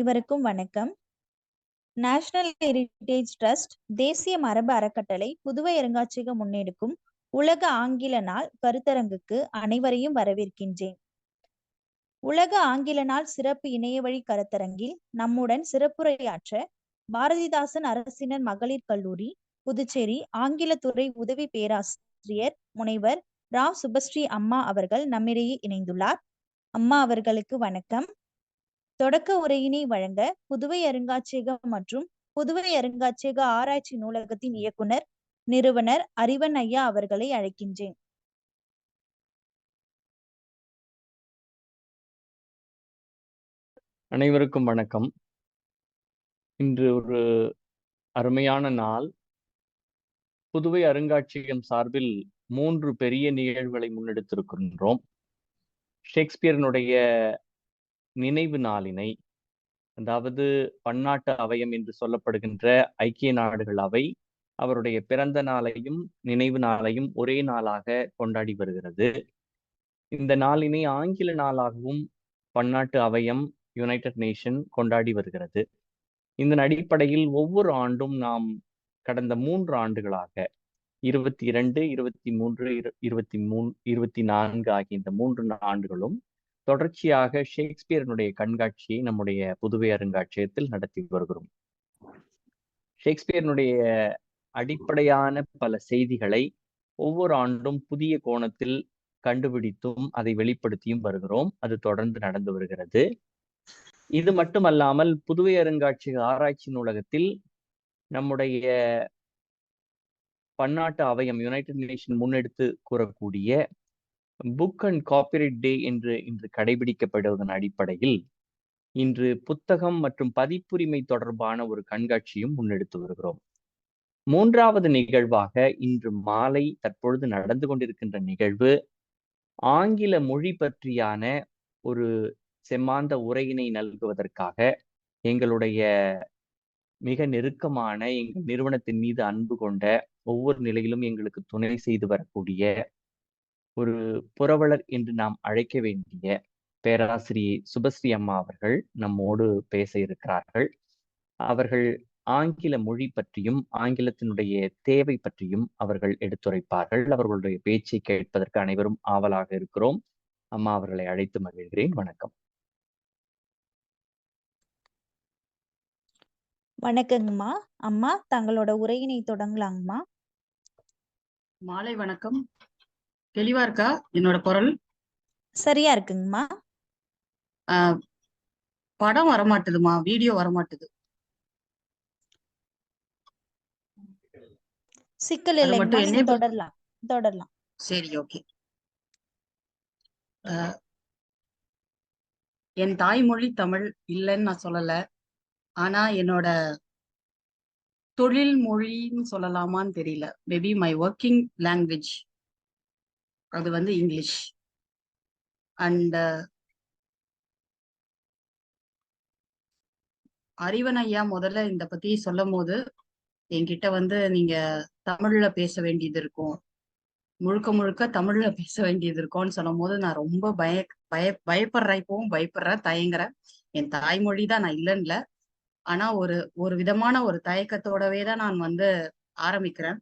அனைவருக்கும் வணக்கம். National heritage trust தேசிய மரபு அறக்கட்டளை புதுவை அருங்காட்சியகம் முன்னெடுக்கும் உலக ஆங்கில நாள் கருத்தரங்குக்கு அனைவரையும் வரவேற்கின்றேன். உலக ஆங்கில நாள் சிறப்பு இணையவழி கருத்தரங்கில் நம்முடன் சிறப்புரையாற்ற பாரதிதாசன் அரசினர் மகளிர் கல்லூரி புதுச்சேரி ஆங்கிலத்துறை உதவி பேராசிரியர் முனைவர் ரா சுபஸ்ரீ அம்மா அவர்கள் நம்மிடையே இணைந்துள்ளார். அம்மா அவர்களுக்கு வணக்கம். தொடக்க உரையினை வழங்க புதுவை அருங்காட்சியகம் மற்றும் புதுவை அருங்காட்சியக ஆராய்ச்சி நூலகத்தின் இயக்குனர் நிறுவனர் அறிவன் ஐயா அவர்களை அழைக்கின்றேன். அனைவருக்கும் வணக்கம். இன்று ஒரு அருமையான நாள். புதுவை அருங்காட்சியகம் சார்பில் 3 பெரிய நிகழ்வுகளை முன்னெடுத்திருக்கின்றோம். ஷேக்ஸ்பியரினுடைய நினைவு நாளினை, அதாவது பன்னாட்டு அவயம் என்று சொல்லப்படுகின்ற ஐக்கிய நாடுகள் அவை அவருடைய பிறந்த நாளையும் நினைவு நாளையும் ஒரே நாளாக கொண்டாடி வருகிறது. இந்த நாளினை ஆங்கில நாளாகவும் பன்னாட்டு அவயம் யுனைடெட் நேஷன் கொண்டாடி வருகிறது. இதன் அடிப்படையில் ஒவ்வொரு ஆண்டும் நாம் கடந்த 3 ஆண்டுகளாக 22, 23, 24 ஆகிய இந்த 3 ஆண்டுகளும் தொடர்ச்சியாக ஷேக்ஸ்பியரினுடைய கண்காட்சியை நம்முடைய புதுவை அருங்காட்சியகத்தில் நடத்தி வருகிறோம். ஷேக்ஸ்பியரினுடைய அடிப்படையான பல செய்திகளை ஒவ்வொரு ஆண்டும் புதிய கோணத்தில் கண்டுபிடித்தும் அதை வெளிப்படுத்தியும் வருகிறோம். அது தொடர்ந்து நடந்து வருகிறது. இது மட்டுமல்லாமல் புதுவை அருங்காட்சியக ஆராய்ச்சி நூலகத்தில் நம்முடைய பன்னாட்டு அவயம் யுனைடெட் நேஷன் முன்னெடுத்து கூறக்கூடிய புக் அண்ட் காப்பிரைட் டே என்று இன்று கடைபிடிக்கப்படுவதன் அடிப்படையில் இன்று புத்தகம் மற்றும் பதிப்புரிமை தொடர்பான ஒரு கண்காட்சியும் முன்னெடுத்து வருகிறோம். 3வது நிகழ்வாக இன்று மாலை தற்பொழுது நடந்து கொண்டிருக்கின்ற நிகழ்வு ஆங்கில மொழி பற்றியான ஒரு செம்மாந்த உரையினை நல்குவதற்காக எங்களுடைய மிக நெருக்கமான எங்கள் நிறுவனத்தின் மீது அன்பு கொண்ட ஒவ்வொரு நிலையிலும் எங்களுக்கு துணை செய்து வரக்கூடிய ஒரு புரவலர் என்று நாம் அழைக்க வேண்டிய பேராசிரியை சுபஸ்ரீ அம்மா அவர்கள் நம்மோடு பேச இருக்கிறார்கள். அவர்கள் ஆங்கில மொழி பற்றியும் ஆங்கிலத்தினுடைய தேவை பற்றியும் அவர்கள் எடுத்துரைப்பார்கள். அவர்களுடைய பேச்சை கேட்பதற்கு அனைவரும் ஆவலாக இருக்கிறோம். அம்மா அவர்களை அழைத்து மகிழ்கிறேன். வணக்கம். வணக்கங்கம்மா. அம்மா, தங்களோட உரையினை தொடங்கலாங்கம்மா. மாலை வணக்கம். தெளிவா இருக்கா என்னோட குரல்? சரியா இருக்குங்கம்மா. படம் வரமாட்டுதுமா, வீடியோ வரமாட்டுது. சிக்கல் இல்லைங்கம்மா, தொடரலாம். சரி, ஓகே. என் தாய்மொழி தமிழ் இல்லைன்னு நான் சொல்லல. ஆனா என்னோட தொழில் மொழின்னு சொல்லலாமான்னு தெரியல. மேபி மை ஒர்க்கிங் லாங்குவேஜ் அது வந்து இங்கிலீஷ். அண்ட் அறிவன் ஐயா முதல்ல இந்த பத்தி சொல்லும் போது என்கிட்ட வந்து நீங்க தமிழ்ல பேச வேண்டியது இருக்கும், முழுக்க முழுக்க தமிழ்ல பேச வேண்டியது இருக்கும்னு சொல்லும் போது நான் ரொம்ப பயப்படுறேன். இப்பவும் பயப்படுறேன், தயங்குறேன். என் தாய்மொழி தான், நான் இல்லைன்னு. ஆனா ஒரு விதமான ஒரு தயக்கத்தோடவே தான் நான் வந்து ஆரம்பிக்கிறேன்.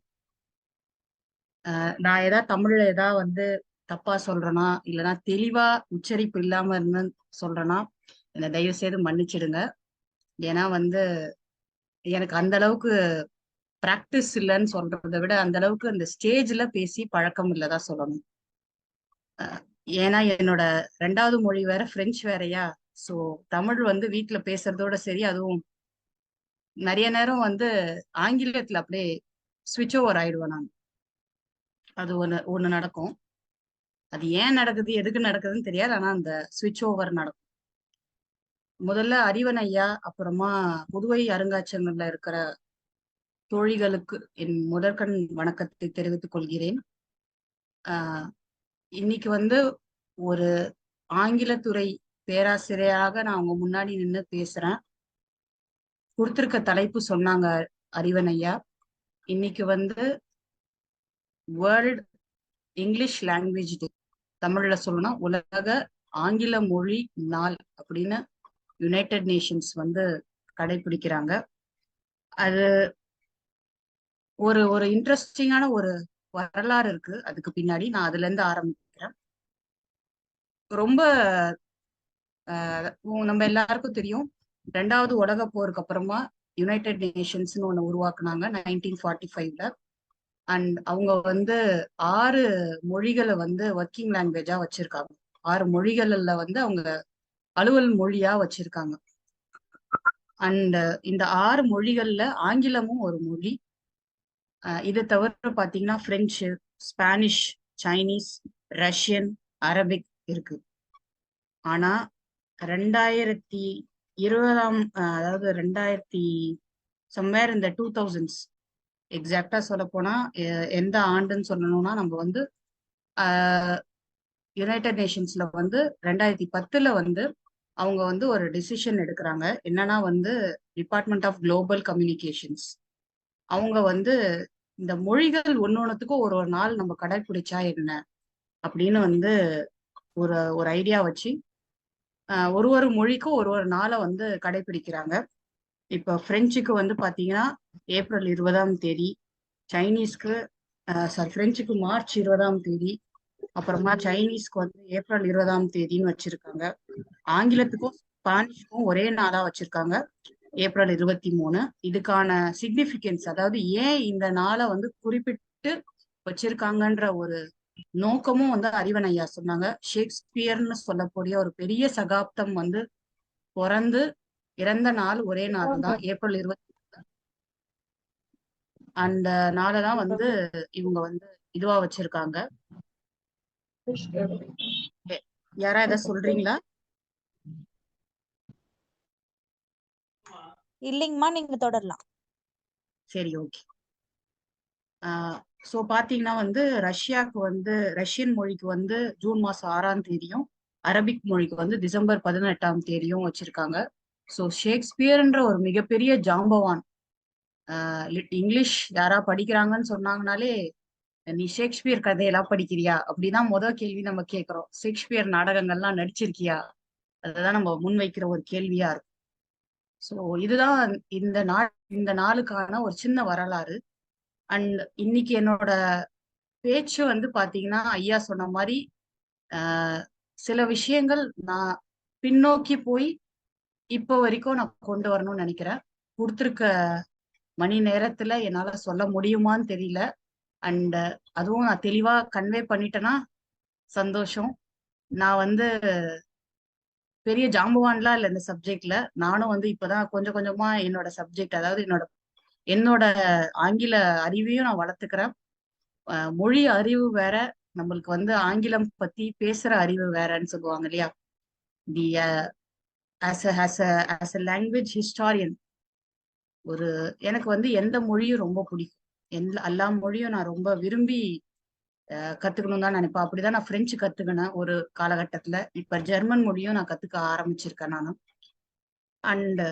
நான் தமிழ்ல வந்து தப்பா சொல்றேனா, இல்லைன்னா தெளிவா உச்சரிப்பு இல்லாம இருந்து சொல்றேன்னா என்னை தயவு செய்து மன்னிச்சிடுங்க. ஏன்னா வந்து எனக்கு அந்த அளவுக்கு பிராக்டிஸ் இல்லைன்னு சொல்றதை விட அந்த அளவுக்கு அந்த ஸ்டேஜ்ல பேசி பழக்கம் இல்லதான் சொல்லணும். ஏன்னா என்னோட 2வது மொழி வேற, பிரெஞ்சு வேறையா. ஸோ தமிழ் வந்து வீட்டுல பேசுறதோட சரி, அதுவும் நிறைய நேரம் வந்து ஆங்கிலத்துல அப்படியே ஸ்விட்ச் ஓவர் ஆயிடுவேன் நான். அது ஒண்ணு நடக்கும். அது ஏன் நடக்குது, எதுக்கு நடக்குதுன்னு தெரியாது. ஆனா அந்த ஸ்விட்ச் ஓவர் நடக்கும். முதல்ல அறிவன் ஐயா, அப்புறமா புதுவை அருங்காட்சியகங்கள்ல இருக்கிற தோழிகளுக்கு என் முதற்கண் வணக்கத்தை தெரிவித்துக் கொள்கிறேன். இன்னைக்கு வந்து ஒரு ஆங்கிலத்துறை பேராசிரியராக நான் உங்க முன்னாடி நின்று பேசுறேன். கொடுத்திருக்க தலைப்பு சொன்னாங்க அறிவன் ஐயா. இன்னைக்கு வந்து வேர்ல்ட் இங்கிலீஷ் லாங்குவேஜ் டே, தமிழ்ல சொல்லணும் உலக ஆங்கில மொழி நாள் அப்படின்னு யுனைடெட் நேஷன்ஸ் வந்து கடைபிடிக்கிறாங்க. அது ஒரு ஒரு இன்ட்ரெஸ்டிங்கான ஒரு வரலாறு இருக்கு அதுக்கு பின்னாடி. நான் அதுல இருந்து ஆரம்பிக்கிறேன். ரொம்ப நம்ம எல்லாருக்கும் தெரியும், 2வது உலக போருக்கு அப்புறமா யுனைடெட் நேஷன்ஸ்னு ஒண்ணு உருவாக்குனாங்க 1945ல. அண்ட் அவங்க வந்து 6 மொழிகளை வந்து ஒர்க்கிங் லாங்குவேஜா வச்சிருக்காங்க. 6 மொழிகள்ல வந்து அவங்க அலுவல் மொழியா வச்சிருக்காங்க. அண்ட் இந்த 6 மொழிகள்ல ஆங்கிலமும் ஒரு மொழி. இதை தவிர பாத்தீங்கன்னா French, Spanish, Chinese, Russian, Arabic இருக்கு. ஆனா 2020 அதாவது 2000 சம்வேர் இந்த 2000s எக்ஸாக்டா சொல்ல போனா எந்த ஆண்டுன்னு சொல்லணும்னா நம்ம வந்து யுனைடெட் நேஷன்ஸ்ல வந்து 2010ல வந்து அவங்க வந்து ஒரு டிசிஷன் எடுக்கிறாங்க. என்னன்னா வந்து டிபார்ட்மெண்ட் ஆஃப் குளோபல் கம்யூனிகேஷன்ஸ் அவங்க வந்து இந்த மொழிகள் ஒன்னொன்னுத்துக்கும் ஒரு ஒரு நாள் நம்ம கடைபிடிச்சா என்ன அப்படின்னு வந்து ஒரு ஒரு ஐடியா வச்சு ஒரு ஒரு மொழிக்கும் ஒரு ஒரு நாளை வந்து கடைபிடிக்கிறாங்க. இப்ப பிரெஞ்சுக்கு வந்து பாத்தீங்கன்னா ஏப்ரல் 20ஆம் தேதி, சைனீஸ்க்கு பிரெஞ்சுக்கு மார்ச் 20ஆம் தேதி, அப்புறமா சைனீஸ்க்கு வந்து ஏப்ரல் 20ஆம் தேதின்னு வச்சிருக்காங்க. ஆங்கிலத்துக்கும் ஸ்பானிஷ்க்கும் ஒரே நாளா வச்சிருக்காங்க, ஏப்ரல் 23. இதுக்கான சிக்னிபிகன்ஸ், அதாவது ஏன் இந்த நாளை வந்து குறிப்பிட்டு வச்சிருக்காங்கன்ற ஒரு நோக்கமும் வந்து அறிவன் ஐயா சொன்னாங்க. ஷேக்ஸ்பியர்னு சொல்லக்கூடிய ஒரு பெரிய சகாப்தம் வந்து பிறந்து இறந்த நாள் ஒரே நாள் தான், ஏப்ரல் 20. அந்த நாளை தான் வந்து இவங்க வந்து இதுவா வச்சிருக்காங்க. யாரா எதை சொல்றீங்களா? இல்லைங்கம்மா, நீங்க தொடரலாம். சரி, ஓகே. ஸோ பாத்தீங்கன்னா வந்து ரஷ்யாவுக்கு வந்து ரஷ்யன் மொழிக்கு வந்து ஜூன் மாசம் 6ஆம் தேதியும், அரபிக் மொழிக்கு வந்து டிசம்பர் 18ஆம் தேதியும் வச்சிருக்காங்க. ஸோ ஷேக்ஸ்பியர்ன்ற ஒரு மிகப்பெரிய ஜாம்பவான், இங்கிலீஷ் யாரா படிக்கிறாங்கன்னு சொன்னாங்கனாலே நீ ஷேக்ஸ்பியர் கதையெல்லாம் படிக்கிறியா அப்படிதான் முதல் கேள்வி நம்ம கேட்கிறோம். ஷேக்ஸ்பியர் நாடகங்கள்லாம் நடிச்சிருக்கியா, அதுதான் நம்ம முன்வைக்கிற ஒரு கேள்வியா இருக்கும். ஸோ இதுதான் இந்த நாளுக்கான ஒரு சின்ன வரலாறு. அண்ட் இன்னைக்கு என்னோட பேச்சு வந்து பாத்தீங்கன்னா ஐயா சொன்ன மாதிரி சில விஷயங்கள் நான் பின்னோக்கி போய் இப்போ வரைக்கும் நான் கொண்டு வரணும்னு நினைக்கிறேன். கொடுத்துருக்க மணி நேரத்துல என்னால சொல்ல முடியுமான்னு தெரியல. அண்ட் அதுவும் நான் தெளிவா கன்வே பண்ணிட்டேன்னா சந்தோஷம். நான் வந்து பெரிய ஜாம்பவான்லாம் இல்லை இந்த சப்ஜெக்ட்ல. நானும் வந்து இப்பதான் கொஞ்சம் கொஞ்சமா என்னோட சப்ஜெக்ட், அதாவது என்னோட ஆங்கில அறிவையும் நான் வளர்த்துக்கிறேன். மொழி அறிவு வேற, நம்மளுக்கு வந்து ஆங்கிலம் பத்தி பேசுற அறிவு வேறன்னு சொல்லுவாங்க இல்லையா. தி as a language historian, எனக்கு வந்து எந்த மொழியும் ரொம்ப பிடிக்கும். எல்லா மொழியும் நான் ரொம்ப விரும்பி கத்துக்கணும் தான் நினைப்பேன். அப்படிதான் நான் பிரெஞ்சு கத்துக்கினேன் ஒரு காலகட்டத்துல. இப்ப ஜெர்மன் மொழியும் நான் கத்துக்க ஆரம்பிச்சிருக்கேன் நானும். அண்ட்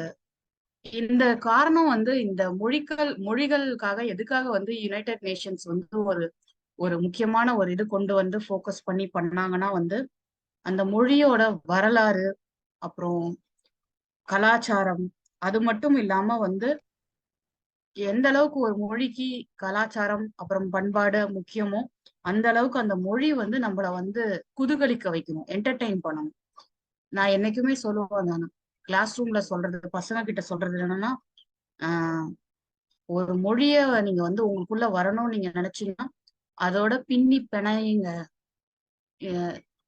இந்த காரணம் வந்து இந்த மொழிகளுக்காக எதுக்காக வந்து யுனைடெட் நேஷன்ஸ் வந்து ஒரு முக்கியமான ஒரு இது கொண்டு வந்து ஃபோக்கஸ் பண்ணி பண்ணாங்கன்னா வந்து அந்த மொழியோட வரலாறு, அப்புறம் கலாச்சாரம், அது மட்டும் இல்லாம வந்து எந்த அளவுக்கு ஒரு மொழிக்கு கலாச்சாரம் அப்புறம் பண்பாடு முக்கியமோ அந்த அளவுக்கு அந்த மொழி வந்து நம்மள வந்து குதூகலிக்க வைக்கணும், என்டர்டெயின் பண்ணணும். நான் என்னைக்குமே சொல்லுவேன், நான் கிளாஸ் ரூம்ல சொல்றது, பசங்க கிட்ட சொல்றது என்னன்னா, ஒரு மொழிய நீங்க வந்து உங்களுக்குள்ள வரணும்னு நீங்க நினைச்சீங்கன்னா அதோட பின்னி பிணையுங்க.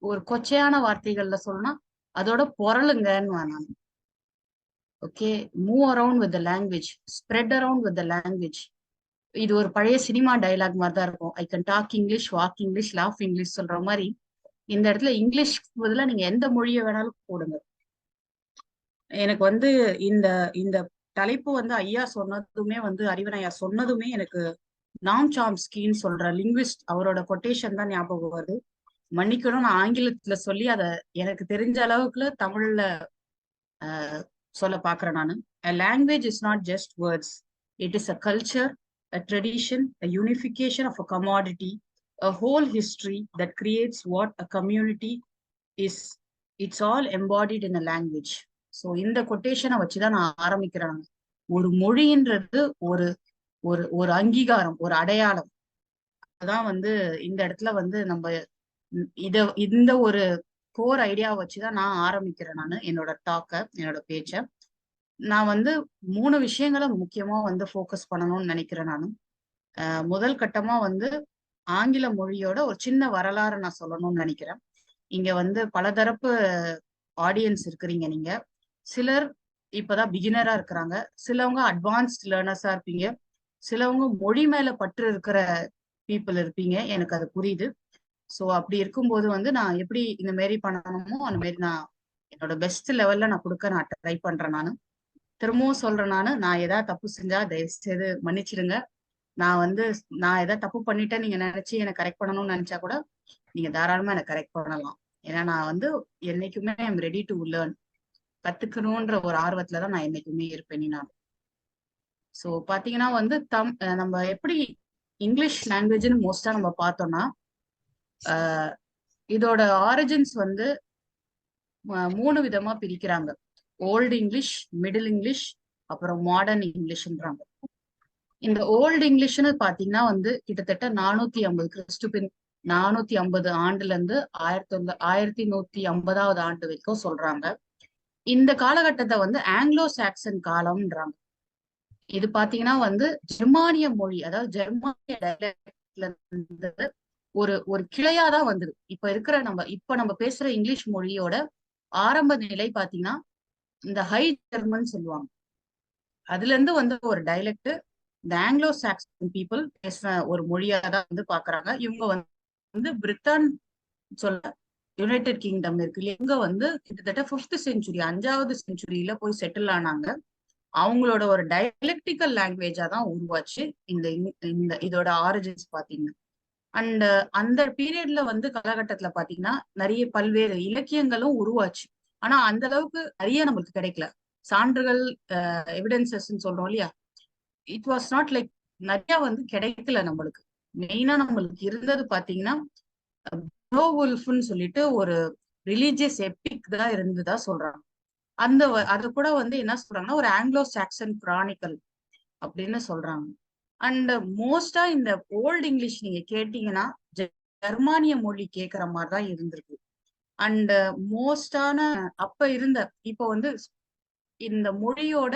ஒரு கொச்சையான வார்த்தைகள்ல சொல்லணும்னா அதோட பொருளுங்கன்னு நான். Okay, move around with the language, spread around with the language. இது ஒரு பழைய சினிமா டைலாக் மாதிரி தான் இருக்கும். I can talk English, walk English, laugh English சொல்ற மாதிரி இந்த இடத்துல இங்கிலீஷ் பதிலா நீங்க எந்த மொழியை வேணாலும் போடுங்க. எனக்கு வந்து இந்த இந்த தலைப்பு வந்து ஐயா சொன்னதுமே வந்து அறிவன் ஐயா சொன்னதுமே எனக்கு நாம் சாம்ஸ்கின்னு சொல்ற லிங்குவிஸ்ட் அவரோட கொட்டேஷன் தான் ஞாபகம் வருது. மன்னிக்கணும், நான் ஆங்கிலத்துல சொல்லி அதை எனக்கு தெரிஞ்ச அளவுக்குள்ள தமிழ்ல சொல்ல பாக்குறேன் நானு. A language is not just words. It is a culture, a tradition, a unification of a commodity, a whole history that creates what a community is. It's all embodied in a language. So இந்த கொட்டேஷனை வச்சுதான் நான் ஆரம்பிக்கிறேன். ஒரு மொழின்றது ஒரு ஒரு ஒரு அங்கீகாரம், ஒரு அடையாளம். அதான் வந்து இந்த இடத்துல வந்து நம்ம இந்த ஒரு கோர் ஐடியா வச்சுதான் நான் ஆரம்பிக்கிறேன். நான் என்னோட என்னோட பேச்ச நான் வந்து 3 விஷயங்களை முக்கியமா வந்து ஃபோக்கஸ் பண்ணணும்னு நினைக்கிறேன். நானும் முதல் கட்டமா வந்து ஆங்கில மொழியோட ஒரு சின்ன வரலாறு நான் சொல்லணும்னு நினைக்கிறேன். இங்க வந்து பலதரப்பு ஆடியன்ஸ் இருக்கிறீங்க. நீங்க சிலர் இப்பதான் பிகினரா இருக்கிறாங்க, சிலவங்க அட்வான்ஸ்ட் லேர்னர்ஸா இருப்பீங்க, சிலவங்க மொழி மேல பற்று இருக்கிற பீப்புள் இருப்பீங்க. எனக்கு அது புரியுது. ஸோ அப்படி இருக்கும்போது வந்து நான் எப்படி இந்த மாரி பண்ணணுமோ அந்த மாரி நான் என்னோட பெஸ்ட் லெவல்ல நான் கொடுக்க நான் ட்ரை பண்றேன். திரும்பவும் சொல்றேன், நான் ஏதாவது தப்பு செஞ்சா தயவு செய்து மன்னிச்சிடுங்க. நான் ஏதாவது தப்பு பண்ணிட்டேன் நீங்க நினைச்சு எனக்கு கரெக்ட் பண்ணணும்னு நினைச்சா கூட நீங்க தாராளமா எனக்கு கரெக்ட் பண்ணலாம். ஏன்னா நான் வந்து என்னைக்குமே ஐம் ரெடி டு லேர்ன். கத்துக்கணும்ன்ற ஒரு ஆர்வத்துலதான் நான் என்னைக்குமே இருப்பேன். நான் ஸோ பாத்தீங்கன்னா வந்து நம்ம எப்படி இங்கிலீஷ் லாங்குவேஜ்னு மோஸ்டா நம்ம பார்த்தோம்னா இதோட ஆரிஜின்ஸ் வந்து 3 விதமா பிரிக்கிறாங்க. ஓல்டு இங்கிலீஷ், மிடில் இங்கிலீஷ், அப்புறம் மாடர்ன் இங்கிலீஷ்ன்றாங்க. இந்த ஓல்டு இங்கிலீஷ்னு பாத்தீங்கன்னா வந்து கிட்டத்தட்ட 450 கிறிஸ்துபின் 450 ஆண்டுல இருந்து 1150வது ஆண்டு வரைக்கும் சொல்றாங்க. இந்த காலகட்டத்தை வந்து ஆங்கிலோ சாக்சன் காலம்ன்றாங்க. இது பாத்தீங்கன்னா வந்து ஜெர்மானிய மொழி, அதாவது ஜெர்மானிய டைலக்ட்ல இருந்து ஒரு ஒரு கிளையாதான் வந்தது. இப்ப நம்ம பேசுற இங்கிலீஷ் மொழியோட ஆரம்ப நிலை பாத்தீங்கன்னா இந்த ஹை ஜெர்மன் சொல்லுவாங்க. அதுல இருந்து வந்து ஒரு டைலக்ட் இந்த ஆங்கிலோ சாக்சன் பீப்புள் பேசுற ஒரு மொழியாதான் வந்து பாக்குறாங்க. இவங்க வந்து பிரிட்டன் சொல்ல யுனைடெட் கிங்டம் இருக்கு இல்லையா, இவங்க வந்து கிட்டத்தட்ட 5th செஞ்சுரி 5வது செஞ்சுரியில போய் செட்டில் ஆனாங்க. அவங்களோட ஒரு டைலக்டிக்கல் லாங்குவேஜா தான் உருவாச்சு இந்த இதோட ஆரிஜின்ஸ் பாத்தீங்கன்னா. அண்ட் அந்த பீரியட்ல வந்து காலகட்டத்துல பாத்தீங்கன்னா நிறைய பல்வேறு இலக்கியங்களும் உருவாச்சு. ஆனா அந்த அளவுக்கு நிறைய நம்மளுக்கு கிடைக்கல. சான்றுகள், எவிடன்சஸ் சொல்றோம் இல்லையா, இட் வாஸ் நாட் லைக் நிறைய வந்து கிடைக்கல நம்மளுக்கு. மெயினா நம்மளுக்கு இருந்தது பாத்தீங்கன்னா ப்ரோவுல்ஃப்னு சொல்லிட்டு ஒரு ரிலீஜியஸ் எபிக் தான் இருந்ததா சொல்றாங்க. அது கூட வந்து என்ன சொல்றாங்கன்னா ஒரு ஆங்கிலோ சாக்சன் கிரானிக்கல் அப்படின்னு சொல்றாங்க. அண்ட் மோஸ்டா இந்த ஓல்டு இங்கிலீஷ் நீங்க கேட்டீங்கன்னா ஜெர்மானிய மொழி கேட்கிற மாதிரிதான் இருந்திருக்கு. அண்ட் மோஸ்டான இப்ப வந்து இந்த மொழியோட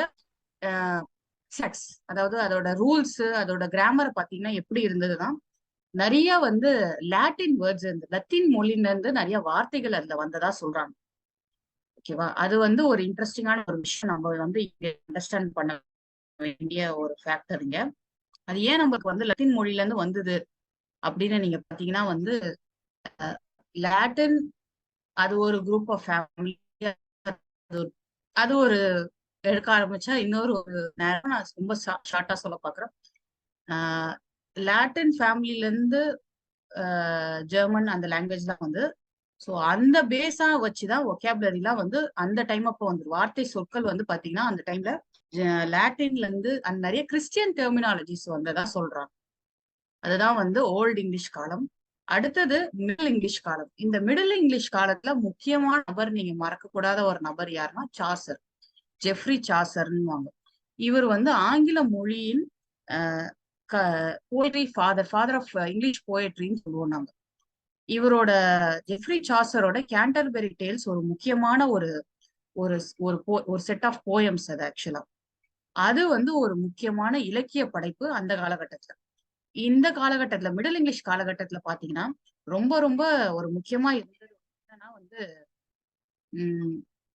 அதாவது அதோட ரூல்ஸ், அதோட கிராமர் பாத்தீங்கன்னா எப்படி இருந்ததுன்னா நிறைய வந்து லாட்டின் வேர்ட்ஸ் இருந்து லத்தீன் மொழியில இருந்து நிறைய வார்த்தைகள் அதுல வந்ததா சொல்றாங்க. ஓகேவா, அது வந்து ஒரு இன்ட்ரெஸ்டிங்கான ஒரு விஷயம். நம்ம வந்து இங்க அண்டர்ஸ்டாண்ட் பண்ண வேண்டிய ஒரு ஃபேக்டருங்க. அது ஏன் நமக்கு வந்து லத்தீன் மொழியில இருந்து வந்தது அப்படின்னு நீங்க பாத்தீங்கன்னா வந்து லாட்டின் அது ஒரு குரூப் ஆஃப் ஃபேமிலி. அது ஒரு எடுக்க ஆரம்பிச்சா இன்னொரு ஒரு நேரம் நான் ரொம்ப ஷார்ட்டா சொல்ல பாக்குறேன். லாட்டின் ஃபேமிலில இருந்து ஜெர்மன் அந்த லாங்குவேஜ் தான் வந்து. ஸோ அந்த பேஸா வச்சுதான் ஒகேபுலரிலாம் வந்து அந்த டைம் அப்போ வந்து வார்த்தை சொற்கள் வந்து பாத்தீங்கன்னா அந்த டைம்ல லாட்டின்ல இருந்து அந்த நிறைய கிறிஸ்டியன் டெர்மினாலஜிஸ் வந்ததா சொல்றாங்க. அதுதான் வந்து ஓல்டு இங்கிலீஷ் காலம். அடுத்தது மிடில் இங்கிலீஷ் காலம். இந்த மிடில் இங்கிலீஷ் காலத்துல முக்கியமான நபர், நீங்க மறக்க கூடாத ஒரு நபர் யாருன்னா சாசர், ஜெஃப்ரி சாசர்ன்னு. இவர் வந்து ஆங்கில மொழியின் போயட்ரி ஃபாதர் ஆஃப் இங்கிலீஷ் போயட்ரின்னு சொல்லுவோம் நாங்க. இவரோட ஜெஃப்ரி சாசரோட கேண்டர்பெரி டேல்ஸ் ஒரு முக்கியமான ஒரு ஒரு செட் ஆஃப் போயம்ஸ். அது ஆக்சுவலா அது வந்து ஒரு முக்கியமான இலக்கிய படைப்பு அந்த காலகட்டத்துல. இந்த காலகட்டத்துல மிடில் இங்கிலீஷ் காலகட்டத்துல பாத்தீங்கன்னா ரொம்ப ரொம்ப ஒரு முக்கியமா இருந்தது என்னன்னா வந்து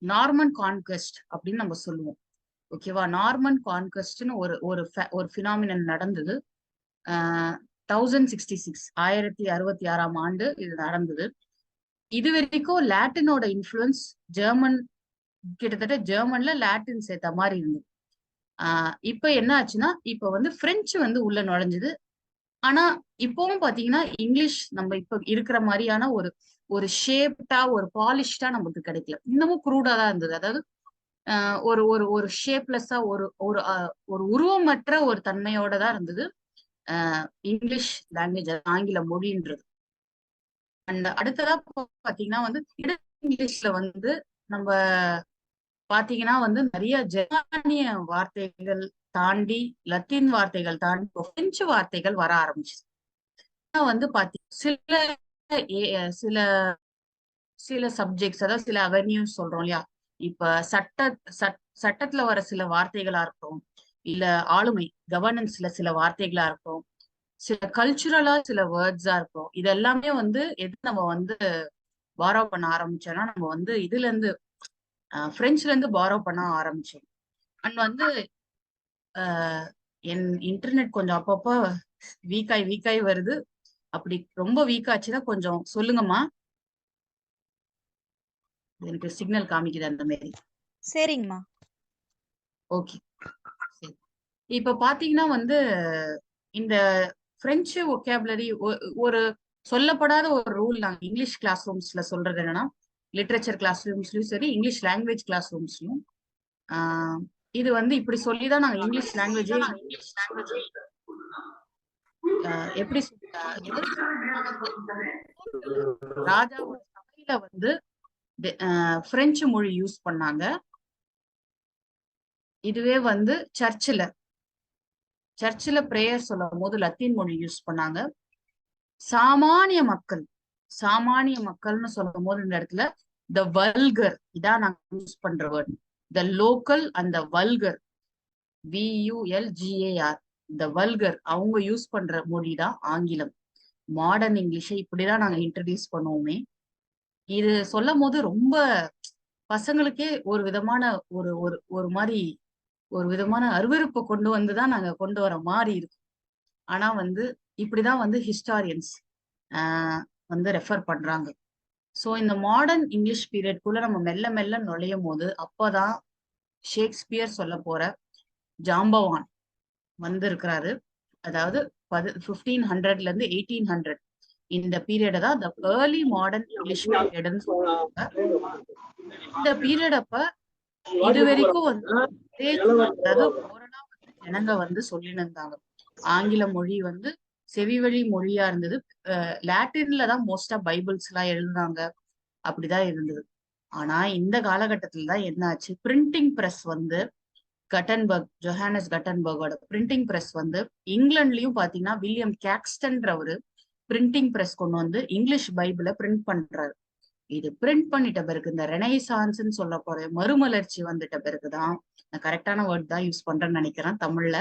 நார்மன் கான்கெஸ்ட் அப்படின்னு நம்ம சொல்லுவோம். ஓகேவா, நார்மன் கான்கெஸ்ட்னு ஒரு பினாமினன் நடந்தது. 1066 1066ஆம் ஆண்டு இது நடந்தது. இது வரைக்கும் லாட்டினோட இன்ஃபுளுன்ஸ் கிட்டத்தட்ட ஜெர்மன்ல லாட்டின் சேர்த்த மாதிரி இருந்தது. இப்ப என்ன ஆச்சுன்னா இப்ப வந்து பிரெஞ்சு வந்து உள்ள நுழைஞ்சது. ஆனா இப்பவும் பாத்தீங்கன்னா இங்கிலீஷ் நம்ம இப்ப இருக்கிற மாதிரியான ஒரு ஷேப்டா ஒரு பாலிஷ்டா நமக்கு கிடைக்கல. இன்னமும் குரூடா தான் இருந்தது. அதாவது ஒரு ஒரு ஒரு ஷேப்லெஸ்ஸா ஒரு ஒரு உருவமற்ற ஒரு தன்மையோட தான் இருந்தது இங்கிலீஷ் லாங்குவேஜ், ஆங்கில மொழின்றது. அண்ட் அடுத்ததா பாத்தீங்கன்னா வந்து இங்கிலீஷ்ல வந்து நம்ம பாத்தீங்கன்னா வந்து நிறைய ஜெர்மானிய வார்த்தைகள் தாண்டி, லத்தீன் வார்த்தைகள் தாண்டி பிரெஞ்சு வார்த்தைகள் வர ஆரம்பிச்சுது. வந்து சில சில சில சப்ஜெக்ட்ஸ், அதாவது சில அவென்யூஸ் சொல்றோம் இல்லையா? இப்ப சட்டத்துல வர சில வார்த்தைகளா இருக்கட்டும், இல்ல ஆளுமை கவர்னன்ஸ்ல சில வார்த்தைகளா இருக்கட்டும், சில கல்ச்சுரலா சில வேர்ட்ஸா இருக்கும். இது எல்லாமே வந்து எது நம்ம வந்து பாரோ பண்ண ஆரம்பிச்சோம்னா, நம்ம வந்து இதுல இருந்து பிரெஞ்சுல இருந்து பாரோ பண்ண ஆரம்பிச்சோம். அண்ட் வந்து என் இன்டர்நெட் கொஞ்சம் அப்பப்போ வீக்காய் வருது. அப்படி ரொம்ப வீக் ஆச்சுன்னா கொஞ்சம் சொல்லுங்கம்மா. எனக்கு சிக்னல் காமிக்குது அந்த மாதிரி. சரிங்கம்மா. ஓகே, சரி. இப்ப பாத்தீங்கன்னா வந்து இந்த பிரெஞ்சு ஒகேபுலரி ஒரு சொல்லப்படாத ஒரு ரூல் நாங்க இங்கிலீஷ் கிளாஸ் ரூம்ஸ்ல சொல்றது என்னன்னா, லிட்ரேச்சர் கிளாஸ் ரூம்ஸ்லயும் சரி, இங்கிலீஷ் லாங்குவேஜ் கிளாஸ் ரூம்ஸ்லயும் இது வந்து இப்படி சொல்லிதான் நாங்க இங்கிலீஷ் லாங்குவேஜே எப்படி ராஜாவோட சபையில வந்து பிரெஞ்சு மொழி யூஸ் பண்ணாங்க. இதுவே வந்து சர்ச்சில் பிரேயர் சொல்லும் போது லத்தீன் மொழி யூஸ் பண்ணாங்க. சாமானிய மக்கள்னு சொல்லும் போது இந்த இடத்துல த வல்கர் இதான் நாங்க யூஸ் பண்ற word. The local and the vulgar, VULGAR, the vulgar அவங்க யூஸ் பண்ற மொழி தான் ஆங்கிலம். மாடர்ன் இங்கிலீஷை இப்படிதான் நாங்க இன்ட்ரடியூஸ் பண்ணுவோமே. இது சொல்லும் போது ரொம்ப பசங்களுக்கே ஒரு விதமான ஒரு மாதிரி ஒரு விதமான அருவருப்பை கொண்டு வந்துதான் நாங்க கொண்டு வர மாதிரி இருக்கும். ஆனா வந்து இப்படிதான் வந்து ஹிஸ்டாரியன்ஸ் வந்து ரெஃபர் பண்றாங்க. ஸோ இந்த மாடர்ன் இங்கிலீஷ் பீரியட்குள்ள நம்ம மெல்ல மெல்ல நுழையும் போது அப்பதான் ஷேக்ஸ்பியர் சொல்ல போற ஜாம்பவான் வந்து இருக்கிறாரு. அதாவது 1500 இருந்து 1800 இந்த பீரியட தான் த ஏர்லி மாடர்ன் இங்கிலீஷ் பீரியட்னு சொல்றாங்க. இந்த பீரியட் அப்ப இது வரைக்கும் வந்து அதாவது ஓரளா வந்து ஜனங்க வந்து சொல்லின்னு இருந்தாங்க. ஆங்கில மொழி வந்து செவிவழி மொழியா இருந்தது. லாட்டின்ல தான் மோஸ்டா பைபிள்ஸ் எல்லாம் எழுதுனாங்க. அப்படிதான் இருந்தது. ஆனா இந்த காலகட்டத்துல தான் என்ன ஆச்சு, பிரிண்டிங் பிரஸ் வந்து ஜொஹானஸ் கட்டன்பர்கோட பிரிண்டிங் பிரஸ் வந்து இங்கிலாந்துலயும் பாத்தீங்கன்னா வில்லியம் கேக்ஸ்டன்றவரு பிரிண்டிங் பிரஸ் கொண்டு வந்து இங்கிலீஷ் பைபிளை பிரிண்ட் பண்றாரு. இது பிரிண்ட் பண்ணிட்ட பிறகு இந்த ரெனைசான்ஸ்ன்னு சொல்ல போற மறுமலர்ச்சி வந்துட்ட பிறகுதான், நான் கரெக்டான வேர்ட் தான் யூஸ் பண்றேன்னு நினைக்கிறேன் தமிழ்ல.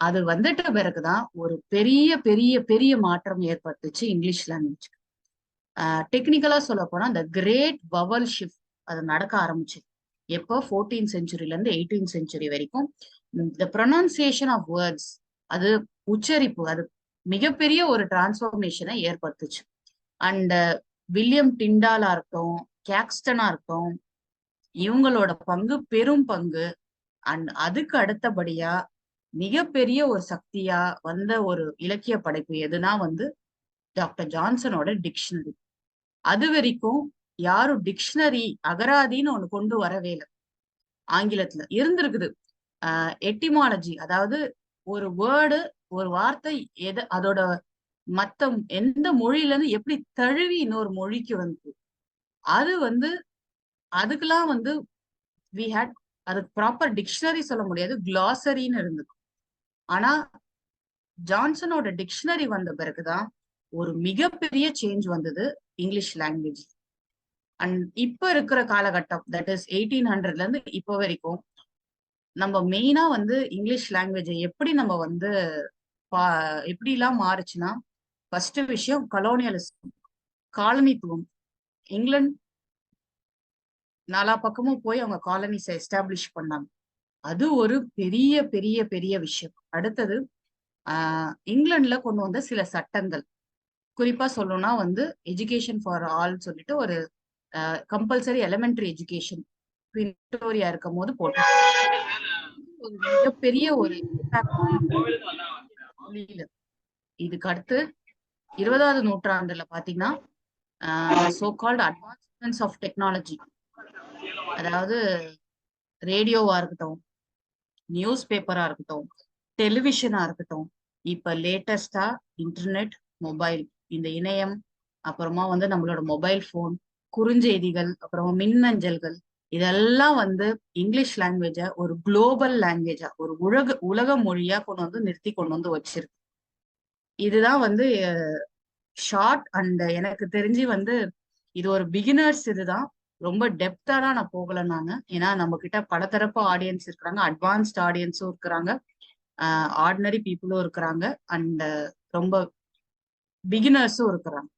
அது வந்துட்ட பிறகுதான் ஒரு பெரிய பெரிய பெரிய மாற்றம் ஏற்பட்டுச்சு இங்கிலீஷ் லாங்குவேஜ். டெக்னிக்கலா சொல்ல போனா இந்த கிரேட் வவல் ஷிஃப்ட் அது நடக்க ஆரம்பிச்சு எப்போ 14th செஞ்சுரில இருந்து 18th செஞ்சுரி வரைக்கும் இந்த ப்ரொனன்சியேஷன் ஆஃப் வேர்ட்ஸ், அது உச்சரிப்பு, அது மிகப்பெரிய ஒரு டிரான்ஸ்ஃபர்மேஷனை ஏற்படுத்துச்சு. அண்ட் வில்லியம் டிண்டாலா இருக்கட்டும், கேக்ஸ்டனா இருக்கட்டும், இவங்களோட பங்கு பெரும் பங்கு. அண்ட் அதுக்கு அடுத்தபடியா மிகப்பெரிய ஒரு சக்தியா வந்த ஒரு இலக்கிய படைப்பு எதுனா வந்து டாக்டர் ஜான்சனோட டிக்ஷனரி. அது வரைக்கும் யாரும் டிக்ஷனரி அகராதின்னு ஒண்ணு கொண்டு வரவே இல்லை. ஆங்கிலத்துல இருந்திருக்குது எட்டிமாலஜி, அதாவது ஒரு வேர்டு ஒரு வார்த்தை அதோட மத்த எந்த மொழியில இருந்து எப்படி தழுவி இன்னொரு மொழிக்கு வந்து அது வந்து அதுக்கெல்லாம் வந்து அதுக்கு ப்ராப்பர் டிக்ஷனரி சொல்ல முடியாது, கிளாசரின்னு இருந்தது. ஆனா ஜான்சனோட டிக்ஷனரி வந்த பிறகுதான் ஒரு மிகப்பெரிய சேஞ்ச் வந்தது இங்கிலீஷ் லாங்குவேஜ். அண்ட் இப்ப இருக்கிற காலகட்டம், தட் இஸ் 1800ல இருந்து இப்போ வரைக்கும் நம்ம மெயினா வந்து இங்கிலீஷ் லாங்குவேஜை எப்படி நம்ம வந்து எப்படி எல்லாம் மாறுச்சுன்னா, ஃபர்ஸ்ட் விஷயம் கலோனியலிசம், காலனித்துவம். இங்கிலாந்து நாலா பக்கமும் போய் அவங்க காலனிஸை எஸ்டாப்ளிஷ் பண்ணாங்க. அது ஒரு பெரிய பெரிய பெரிய விஷயம். அடுத்தது இங்கிலாந்துல கொண்டு வந்த சில சட்டங்கள், குறிப்பா சொல்லணும்னா வந்து எஜுகேஷன் ஃபார் ஆல் சொல்லிட்டு ஒரு கம்பல்சரி எலிமெண்டரி எஜுகேஷன் விக்டோரியா இருக்கும் போது போட்டு ஒரு மிகப்பெரிய ஒரு இதுக்கு அடுத்து 20வது நூற்றாண்டுல பாத்தீங்கன்னா so called advancements of technology, அதாவது ரேடியோவா இருக்கட்டும், நியூஸ் பேப்பரா இருக்கட்டும், டெலிவிஷனா இருக்கட்டும், இப்ப லேட்டஸ்டா இன்டர்நெட், மொபைல், இந்த இணையம், அப்புறமா வந்து நம்மளோட மொபைல் போன், குறுஞ்செய்திகள், அப்புறமா மின்னஞ்சல்கள், இதெல்லாம் வந்து இங்கிலீஷ் லாங்குவேஜ ஒரு குளோபல் லாங்குவேஜா, ஒரு உலக மொழியா கொண்டு வந்து வச்சிருக்கு. இதுதான் வந்து ஷார்ட். அண்ட் எனக்கு தெரிஞ்சு வந்து இது ஒரு பிகினர்ஸ். இதுதான் ரொம்ப டெப்தாலாம் நான் போகல நானு. ஏன்னா நம்ம கிட்ட பலதரப்பு ஆடியன்ஸ் இருக்கிறாங்க, அட்வான்ஸ்ட் ஆடியன்ஸும் இருக்கிறாங்க, ஆர்டினரி பீப்புளும் இருக்கிறாங்க, அண்ட் ரொம்ப பிகினர்ஸும் இருக்கிறாங்க.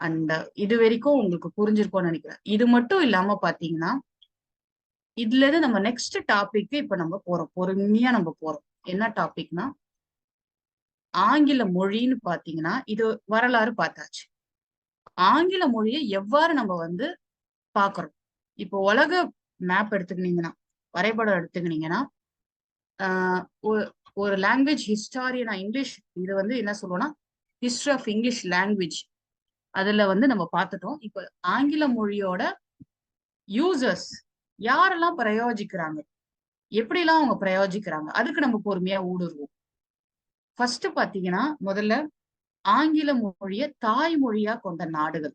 அண்ட் இது வரைக்கும் உங்களுக்கு புரிஞ்சிருக்கும்னு நினைக்கிறேன். இது மட்டும் இல்லாம பாத்தீங்கன்னா, இதுல இருந்து நம்ம நெக்ஸ்ட் டாபிக் இப்ப நம்ம போறோம், பொறுமையா நம்ம போறோம். என்ன டாபிக்னா, ஆங்கில மொழின்னு பாத்தீங்கன்னா இது வரலாறு பார்த்தாச்சு. ஆங்கில மொழியை எவ்வாறு நம்ம வந்து பாக்குறோம். இப்போ உலக மேப் எடுத்துக்கினீங்கன்னா, வரைபடம் எடுத்துக்கினீங்கன்னா, ஒரு லாங்குவேஜ் ஹிஸ்டாரியனா, இங்கிலீஷ் இது வந்து என்ன சொல்லுவோம்னா ஹிஸ்டரி ஆஃப் இங்கிலீஷ் லாங்குவேஜ், அதுல வந்து நம்ம பார்த்துட்டோம். இப்ப ஆங்கில மொழியோட யூசர்ஸ் யாரெல்லாம் பிரயோஜிக்கிறாங்க, எப்படிலாம் அவங்க பிரயோஜிக்கிறாங்க, அதுக்கு நம்ம பொறுமையா ஊடுருவோம். ஃபர்ஸ்ட் பாத்தீங்கன்னா, முதல்ல ஆங்கில மொழியை தாய்மொழியா கொண்ட நாடுகள்.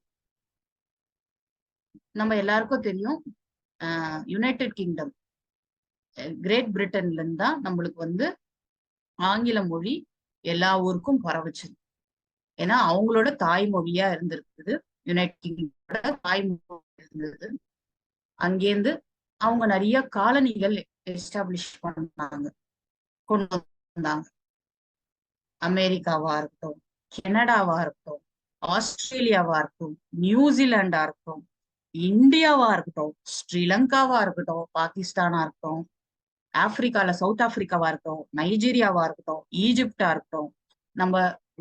நம்ம எல்லாருக்கும் தெரியும், யுனைடெட் கிங்டம், கிரேட் பிரிட்டன்ல இருந்து தான் நம்மளுக்கு வந்து ஆங்கில மொழி எல்லா ஊருக்கும் பரவுச்சு. ஏன்னா அவங்களோட தாய்மொழியா இருந்திருக்குது, யுனைடெட் கிங்டமோட தாய்மொழி இருந்தது. அங்கேருந்து அவங்க நிறைய காலனிகள் எஸ்டாப்ளிஷ் பண்ணாங்க, கொண்டு வந்தாங்க. அமெரிக்காவா இருக்கட்டும், கனடாவா இருக்கட்டும், ஆஸ்திரேலியாவா இருக்கட்டும், நியூசிலாண்டா இருக்கட்டும், இந்தியாவா இருக்கட்டும், ஸ்ரீலங்காவா இருக்கட்டும், பாகிஸ்தானா இருக்கட்டும், ஆப்பிரிக்கால சவுத் ஆப்பிரிக்காவா இருக்கட்டும், நைஜீரியாவா இருக்கட்டும், ஈஜிப்டா இருக்கட்டும், நம்ம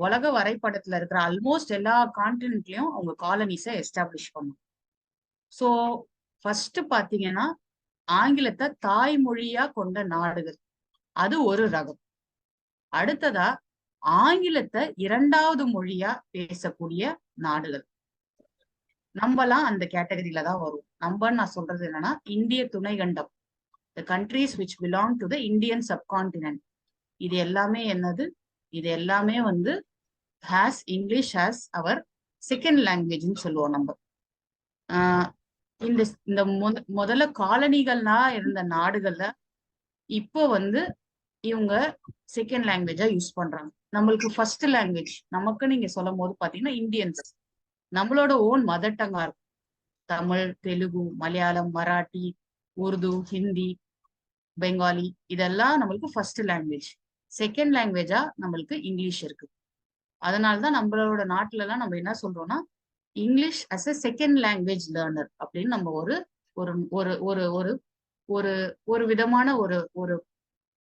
உலக வரைபடத்துல இருக்கிற ஆல்மோஸ்ட் எல்லா கான்டினென்ட்லயும் அவங்க காலனிஸை எஸ்டாப்ளிஷ் பண்ணும். ஸோ ஃபர்ஸ்ட் பாத்தீங்கன்னா, ஆங்கிலத்தை தாய்மொழியா கொண்ட நாடுகள், அது ஒரு ரகம். அடுத்ததா ஆங்கிலத்தை இரண்டாவது மொழியா பேசக்கூடிய நாடுகள், நம்மலாம் அந்த கேட்டகரியில தான் வரும். நம்பன்னு நான் சொல்றது என்னன்னா, இந்திய துணைக்கண்டம், the countries which belong to the Indian subcontinent. இது எல்லாமே என்னது, இது எல்லாமே வந்து has English as our second language ன்னு சொல்லுவோம் நம்ம. இந்த இந்த முதல்ல காலனிகள்னா இருந்த நாடுகள்ல இப்போ வந்து இவங்க செகண்ட் லாங்குவேஜா யூஸ் பண்றாங்க. நம்மளுக்கு ஃபர்ஸ்ட் லாங்குவேஜ் நமக்கு நீங்க சொல்லும் போது பாத்தீங்கன்னா, இந்தியன்ஸ் நம்மளோட ஓன் மதர் டங்கா இருக்கும். தமிழ், தெலுங்கு, மலையாளம், மராட்டி, உருது, ஹிந்தி, பெங்காலி, இதெல்லாம் நம்மளுக்கு ஃபர்ஸ்ட் லாங்குவேஜ். செகண்ட் லாங்குவேஜா நம்மளுக்கு இங்கிலீஷ் இருக்கு. அதனாலதான் நம்மளோட நாட்டுல எல்லாம் நம்ம என்ன சொல்றோம்னா, English as a second language learner அப்படின்னு நம்ம ஒரு ஒரு ஒரு ஒரு ஒரு ஒரு ஒரு விதமான ஒரு ஒரு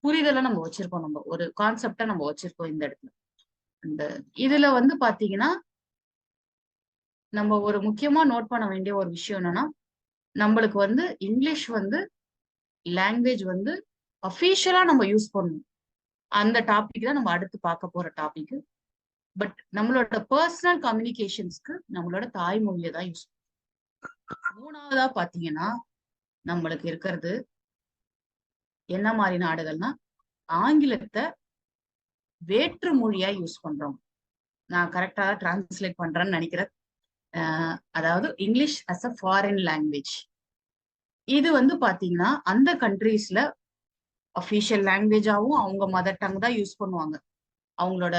புரிதலை நம்ம வச்சிருக்கோம், நம்ம ஒரு கான்செப்டை நம்ம வச்சிருக்கோம் இந்த இடத்துல. அந்த இதுல வந்து பாத்தீங்கன்னா, நம்ம ஒரு முக்கியமா நோட் பண்ண வேண்டிய ஒரு விஷயம் என்னன்னா, நம்மளுக்கு வந்து இங்கிலீஷ் வந்து லாங்குவேஜ் வந்து அஃபீஷியலா நம்ம யூஸ் பண்ணணும். அந்த டாபிக் தான் நம்ம அடுத்து பார்க்க போற டாபிக். பட் நம்மளோட பர்சனல் கம்யூனிகேஷன்ஸ்க்கு நம்மளோட தாய்மொழியை தான் யூஸ் பண்ணுவோம். மூணாவதா பாத்தீங்கன்னா, நம்மளுக்கு இருக்கிறது என்ன மாதிரி நாடுகள்னா, ஆங்கிலத்தை வேற்று மொழியா யூஸ் பண்றோம். நான் கரெக்டா டிரான்ஸ்லேட் பண்றேன்னு நினைக்கிறேன். அதாவது English as a foreign language. இது வந்து பாத்தீங்கன்னா, அந்த கண்ட்ரீஸ்ல அஃபிஷியல் லாங்குவேஜாவும் அவங்க மதர் டங் தான் யூஸ் பண்ணுவாங்க. அவங்களோட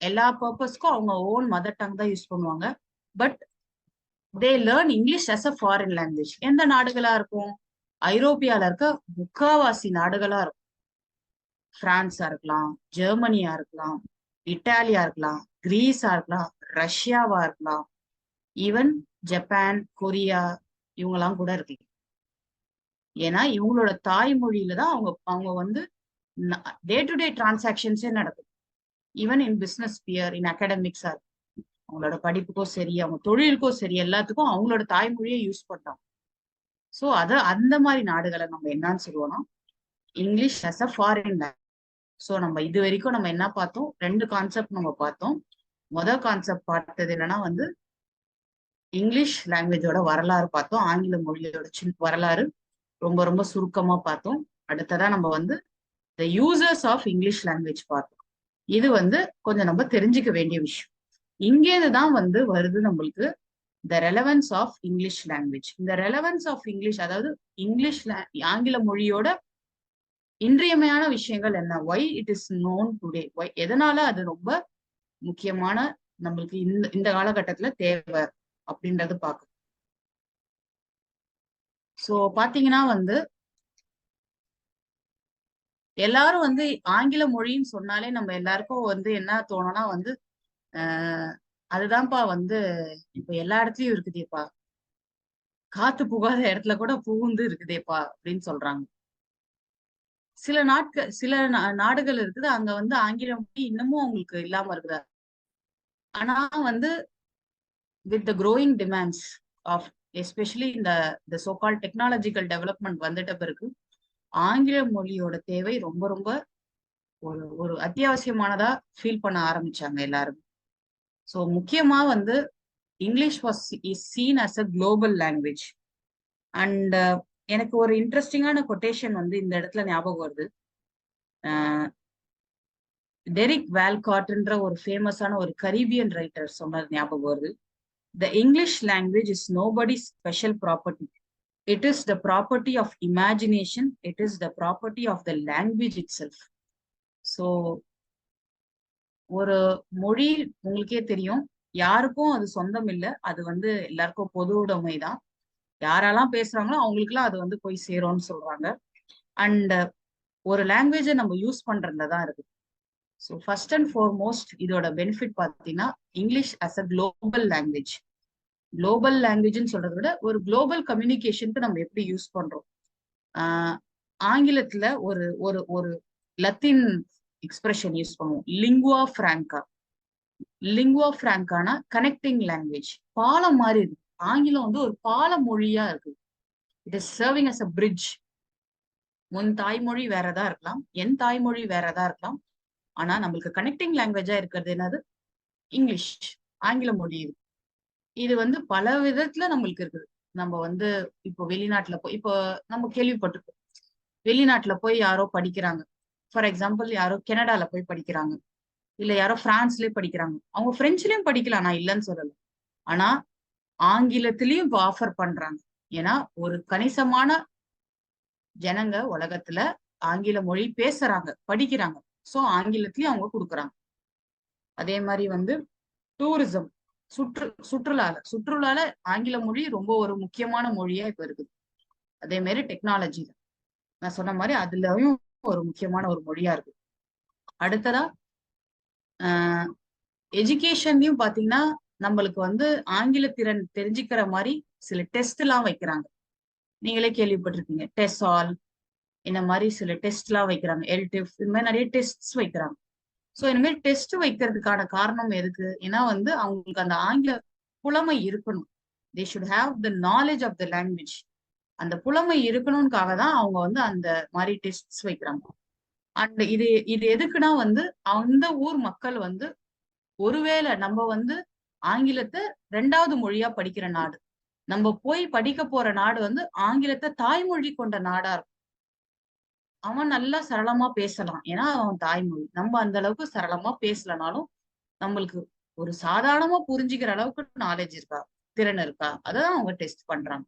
எல்லா பர்பஸ்க்கும் அவங்க ஓன் மதர் டங் தான் யூஸ் பண்ணுவாங்க. But they learn English as a foreign language. எந்த நாடுகளா இருக்கும்? ஐரோப்பியால இருக்க முக்காவாசி நாடுகளா இருக்கும். பிரான்ஸா இருக்கலாம், ஜெர்மனியா இருக்கலாம், இட்டாலியா இருக்கலாம், கிரீஸா இருக்கலாம், ரஷ்யாவா இருக்கலாம், ஈவன் ஜப்பான், கொரியா, இவங்கெல்லாம் கூட இருக்கு. ஏன்னா இவங்களோட தாய்மொழியில தான் அவங்க வந்து டே டு டே டிரான்சாக்ஷன்ஸே நடக்கும். ஈவன் இன் பிசினஸ் ஸ்பியர், இன் அகாடமிக்ஸா இருக்கும். அவங்களோட படிப்புக்கும் சரி, அவங்க தொழிலுக்கும் சரி, எல்லாத்துக்கும் அவங்களோட தாய்மொழியை யூஸ் பண்றாங்க. ஸோ அந்த மாதிரி நாடுகளை நம்ம என்னன்னு சொல்லுவோம்னா, English as a foreign language. So நம்ம இது வரைக்கும் நம்ம என்ன பார்த்தோம்? ரெண்டு கான்செப்ட் நம்ம பார்த்தோம். முதல் கான்செப்ட் பார்த்தது என்னன்னா வந்து இங்கிலீஷ் லாங்குவேஜோட வரலாறு பார்த்தோம், ஆங்கில மொழியோட வரலாறு ரொம்ப ரொம்ப சுருக்கமா பார்த்தோம். அடுத்ததா நம்ம வந்து the users of English language பார்த்தோம். இது வந்து கொஞ்சம் நம்ம தெரிஞ்சுக்க வேண்டிய விஷயம். இங்கேருந்து தான் வந்து வருது நம்மளுக்கு the relevance of English language. இந்த ரெலவன்ஸ் ஆஃப் இங்கிலீஷ், அதாவது இங்கிலீஷ் ஆங்கில மொழியோட இன்றியமையான விஷயங்கள் என்ன, why it is known today, why எதனால அது ரொம்ப முக்கியமான நம்மளுக்கு இந்த காலகட்டத்துல தேவை அப்படின்றது பார்க்க. சோ பாத்தீங்கன்னா எல்லாரும் ஆங்கில மொழின்னு சொன்னாலே நம்ம எல்லாருக்கும் என்ன தோணும்னா அதுதான்ப்பா இப்ப எல்லா இடத்துலயும் இருக்குதேப்பா, காத்து புகாத இடத்துல கூட புகுந்து இருக்குதேப்பா அப்படின்னு சொல்றாங்க. சில நாடுகள் இருக்குது, அங்க ஆங்கில மொழி இன்னமும் அவங்களுக்கு இல்லாம இருக்குது. ஆனா with the growing demands of especially the so-called technological development வந்துட்ட பிறகு ஆங்கில மொழியோட தேவை ரொம்ப ரொம்ப ஒரு அத்தியாவசியமானதா ஃபீல் பண்ண ஆரம்பிச்சாங்க எல்லாரும். ஸோ முக்கியமா English is seen as a global language. And எனக்கு ஒரு இன்ட்ரெஸ்டிங்கான கொட்டேஷன் இந்த இடத்துல ஞாபகம் வருது. டெரிக் வால்காட்ன்ற ஒரு ஃபேமஸான ஒரு கரீபியன் ரைட்டர் சொன்னது ஞாபகம் வருது. The English language is nobody's special property. It is the property of imagination. It is the property of the language itself. So, ஒரு மொழி உங்களுக்கே தெரியும், யாருக்கும் அது சொந்தம் இல்லை, அது எல்லாருக்கும் பொது உடைமை தான். யாரெல்லாம் பேசுறாங்களோ அவங்களுக்குலாம் அது போய் சேரும்னு சொல்றாங்க. அண்ட் ஒரு லாங்குவேஜை நம்ம யூஸ் பண்றதுல தான் இருக்கு. ஸோ ஃபர்ஸ்ட் அண்ட் ஃபார்மோஸ்ட் இதோட பெனிஃபிட் பார்த்தீங்கன்னா English as a global language. Global லாங்குவேஜ்னு சொல்றதை விட ஒரு குளோபல் கம்யூனிகேஷனுக்கு நம்ம எப்படி யூஸ் பண்றோம். ஆங்கிலத்துல ஒரு ஒரு ஒரு லத்தீன் எக்ஸ்பிரஷன் யூஸ் பண்ணுவோம், லிங்குவா பிராங்கா. லிங்குவா பிராங்கானா கனெக்டிங் லாங்குவேஜ், பாலம் மாதிரி இருக்கு. ஆங்கிலம் ஒரு பால மொழியா இருக்கு. It is serving as a bridge. உன் தாய்மொழி வேறதா இருக்கலாம், என் தாய்மொழி வேறதா இருக்கலாம், ஆனா நம்மளுக்கு கனெக்டிங் லாங்குவேஜா இருக்கிறது என்னது, இங்கிலீஷ், ஆங்கில மொழி. இது பல விதத்துல நம்மளுக்கு இருக்குது. நம்ம இப்போ வெளிநாட்டுல போய் இப்போ நம்ம கேள்விப்பட்டிருக்கோம், வெளிநாட்டுல போய் யாரோ படிக்கிறாங்க. ஃபார் எக்ஸாம்பிள் யாரோ கனடால போய் படிக்கிறாங்க, இல்ல யாரோ பிரான்ஸ்லயே படிக்கிறாங்க. அவங்க பிரெஞ்சுலயும் படிக்கலாம், நான் இல்லைன்னு சொல்லல. ஆனா ஆங்கிலத்திலயும் இப்போ ஆஃபர் பண்றாங்க. ஏன்னா ஒரு கணிசமான ஜனங்க உலகத்துல ஆங்கில மொழி பேசுறாங்க, படிக்கிறாங்க. சோ ஆங்கிலத்திலயும் அவங்க கொடுக்குறாங்க. அதே மாதிரி டூரிசம், சுற்றுலால ஆங்கில மொழி ரொம்ப ஒரு முக்கியமான மொழியா இப்ப இருக்குது. அதே மாதிரி டெக்னாலஜி, நான் சொன்ன மாதிரி அதுலயும் ஒரு முக்கியமான ஒரு மொழியா இருக்கு. அடுத்ததா எஜுகேஷன்லயும் பாத்தீங்கன்னா நம்மளுக்கு ஆங்கில திறன் தெரிஞ்சுக்கிற மாதிரி சில டெஸ்ட் எல்லாம் வைக்கிறாங்க. நீங்களே கேள்விப்பட்டிருக்கீங்க, டெஸ்ஆல், இந்த மாதிரி சில டெஸ்ட் எல்லாம் வைக்கிறாங்க, எல்டிஎஃப், இந்த மாதிரி நிறைய டெஸ்ட் வைக்கிறாங்க. ஸோ இந்த மாதிரி டெஸ்ட் வைக்கிறதுக்கான காரணம் எதுக்கு? ஏன்னா அவங்களுக்கு அந்த ஆங்கில புலமை இருக்கணும். They should have the knowledge of the language. அந்த புலமை இருக்கணும்காக தான் அவங்க அந்த மாதிரி டெஸ்ட் வைக்கிறாங்க. அண்ட் இது எதுக்குன்னா அந்த ஊர் மக்கள் ஒருவேளை நம்ம ஆங்கிலத்தை 2வது மொழியா படிக்கிற நாடு, நம்ம போய் படிக்க போற நாடு ஆங்கிலத்தை தாய்மொழி கொண்ட நாடா இருக்கும். அவன் நல்லா சரளமா பேசலாம், ஏன்னா அவன் தாய்மொழி. நம்ம அந்த அளவுக்கு சரளமா பேசலனாலும் நம்மளுக்கு ஒரு சாதாரணமா புரிஞ்சுக்கிற அளவுக்கு நாலேஜ் இருக்கா, திறன் இருக்கா, அதான் அவங்க டெஸ்ட் பண்றாங்க.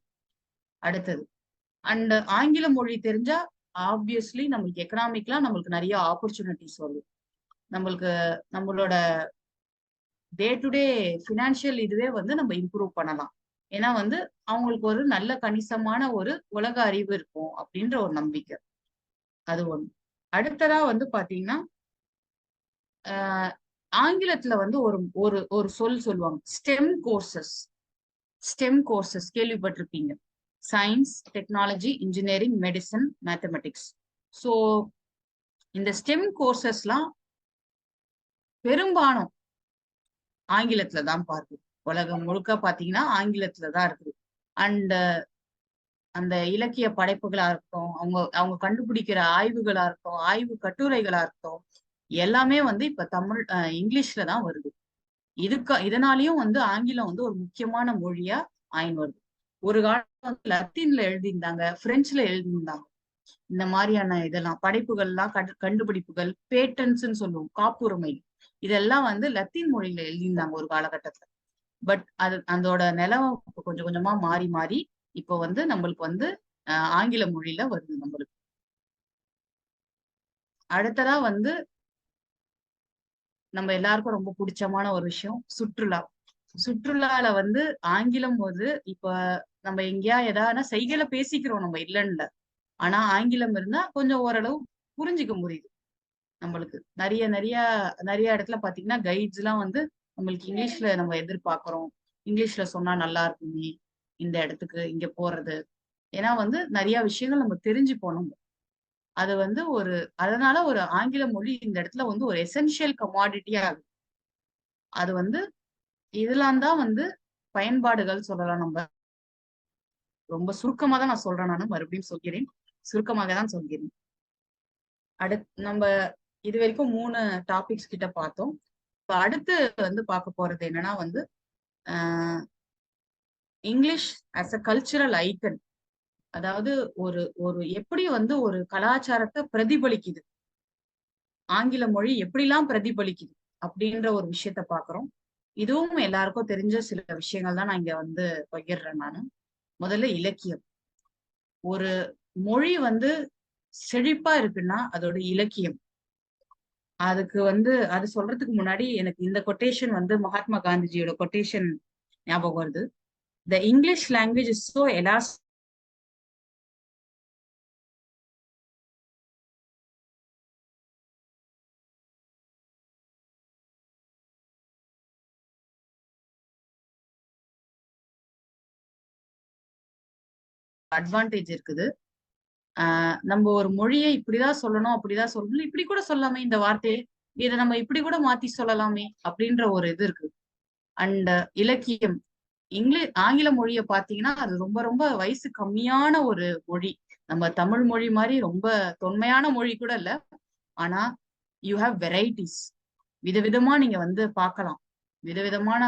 அடுத்தது, அண்ட் ஆங்கில மொழி தெரிஞ்சா ஆப்வியஸ்லி நம்மளுக்கு எக்கனாமிக்லாம் நம்மளுக்கு நிறைய ஆப்பர்ச்சுனிட்டிஸ் வருது. நம்மளோட டே டு டே ஃபினான்ஷியல் இதுவே நம்ம இம்ப்ரூவ் பண்ணலாம். ஏன்னா அவங்களுக்கு ஒரு நல்ல கணிசமான ஒரு உலக அறிவு இருக்கும் அப்படின்ற ஒரு நம்பிக்கை. அது ஒண்ணு. அடுத்ததா பாத்தீங்கன்னா ஆங்கிலத்துல ஒரு சொல் சொல்லுவாங்க, ஸ்டெம் கோர்சஸ். ஸ்டெம் கோர்சஸ் கேள்விப்பட்டிருப்பீங்க, science, technology, engineering, medicine, mathematics. So இந்த ஸ்டெம் கோர்சஸ்லாம் பெரும்பாலும் ஆங்கிலத்துல தான் பார்க்குது. உலகம் முழுக்க பாத்தீங்கன்னா ஆங்கிலத்துல தான் இருக்குது. அண்ட் அந்த இலக்கிய படைப்புகளா இருக்கட்டும், அவங்க கண்டுபிடிக்கிற ஆய்வுகளா இருக்கட்டும், ஆய்வு கட்டுரைகளா இருக்கட்டும், எல்லாமே இப்ப இங்கிலீஷ்ல தான் வருது. இதனாலயும் ஆங்கிலம் ஒரு முக்கியமான மொழியா ஆயின் வருது. ஒரு காலம் லத்தீன்ல எழுதியிருந்தாங்க, பிரெஞ்சுல எழுதியிருந்தாங்க. இந்த மாதிரியான இதெல்லாம் படைப்புகள்லாம் கண்டுபிடிப்புகள், பேட்டன்ஸ்ன்னு சொல்லுவோம், காப்புரிமை, இதெல்லாம் லத்தீன் மொழியில எழுதியிருந்தாங்க ஒரு காலகட்டத்துல. பட் அதோட நிலம் கொஞ்சம் கொஞ்சமா மாறி மாறி இப்போ வந்து நம்மளுக்கு வந்து ஆங்கில மொழியில வருது நம்மளுக்கு. அடுத்ததா வந்து நம்ம எல்லாருக்கும் ரொம்ப பிடிச்சமான ஒரு விஷயம் சுற்றுலா. சுற்றுலால வந்து ஆங்கிலம் போது இப்ப நம்ம எங்கேயா ஏதாவது செய்கையில பேசிக்கிறோம், நம்ம இல்லைன்னு. ஆனா ஆங்கிலம் இருந்தா கொஞ்சம் ஓரளவு புரிஞ்சுக்க முடியுது நம்மளுக்கு. நிறைய நிறைய நிறைய இடத்துல பாத்தீங்கன்னா கைட்ஸ் எல்லாம் வந்து நம்மளுக்கு இங்கிலீஷ்ல நம்ம எதிர்பார்க்கிறோம். இங்கிலீஷ்ல சொன்னா நல்லா இருக்குமே இந்த இடத்துக்கு இங்க போறது. ஏன்னா வந்து நிறைய விஷயங்கள் நம்ம தெரிஞ்சு போனோம். அது வந்து அதனால ஒரு ஆங்கில மொழி இந்த இடத்துல வந்து ஒரு எசென்ஷியல் கமாடிட்டியா ஆகுது. அது வந்து இதெல்லாம் தான் வந்து பயன்பாடுகள் சொல்லலாம். நம்ம ரொம்ப சுருக்கமா தான் நான் சொல்றேன், நானும் மறுபடியும் சொல்கிறேன், சுருக்கமாக தான் சொல்கிறேன். நம்ம இது வரைக்கும் 3 டாபிக்ஸ் கிட்ட பார்த்தோம். இப்ப அடுத்து வந்து பார்க்க போறது என்னன்னா வந்து English as a cultural icon. அதாவது ஒரு ஒரு எப்படி வந்து ஒரு கலாச்சாரத்தை பிரதிபலிக்குது, ஆங்கில மொழி எப்படிலாம் பிரதிபலிக்குது அப்படின்ற ஒரு விஷயத்த பாக்குறோம். இதுவும் எல்லாருக்கும் தெரிஞ்ச சில விஷயங்கள் தான் நான் இங்க வந்து பகிர்றேன் நானு. முதல்ல இலக்கியம். ஒரு மொழி வந்து செழிப்பா இருக்குன்னா அதோட இலக்கியம். அதுக்கு வந்து அது சொல்றதுக்கு முன்னாடி எனக்கு இந்த கொட்டேஷன் வந்து மகாத்மா காந்திஜியோட கொட்டேஷன் ஞாபகம் வருது. த English language is so elastic advantage இருக்குது. நம்ம ஒரு மொழியை இப்படிதான் சொல்லணும் அப்படிதான் சொல்லணும், இப்படி கூட சொல்லாமே இந்த வார்த்தையை, இதை நம்ம இப்படி கூட மாத்தி சொல்லலாமே அப்படின்ற ஒரு இது இருக்கு. அண்ட் இலக்கியம். ஆங்கில மொழியை பாத்தீங்கன்னா அது ரொம்ப ரொம்ப வயசு கம்மியான ஒரு மொழி. நம்ம தமிழ் மொழி மாதிரி ரொம்ப தொன்மையான மொழி கூட இல்ல. ஆனா யூ ஹாவ் வெரைட்டிஸ். விதவிதமா நீங்க வந்து பார்க்கலாம். விதவிதமான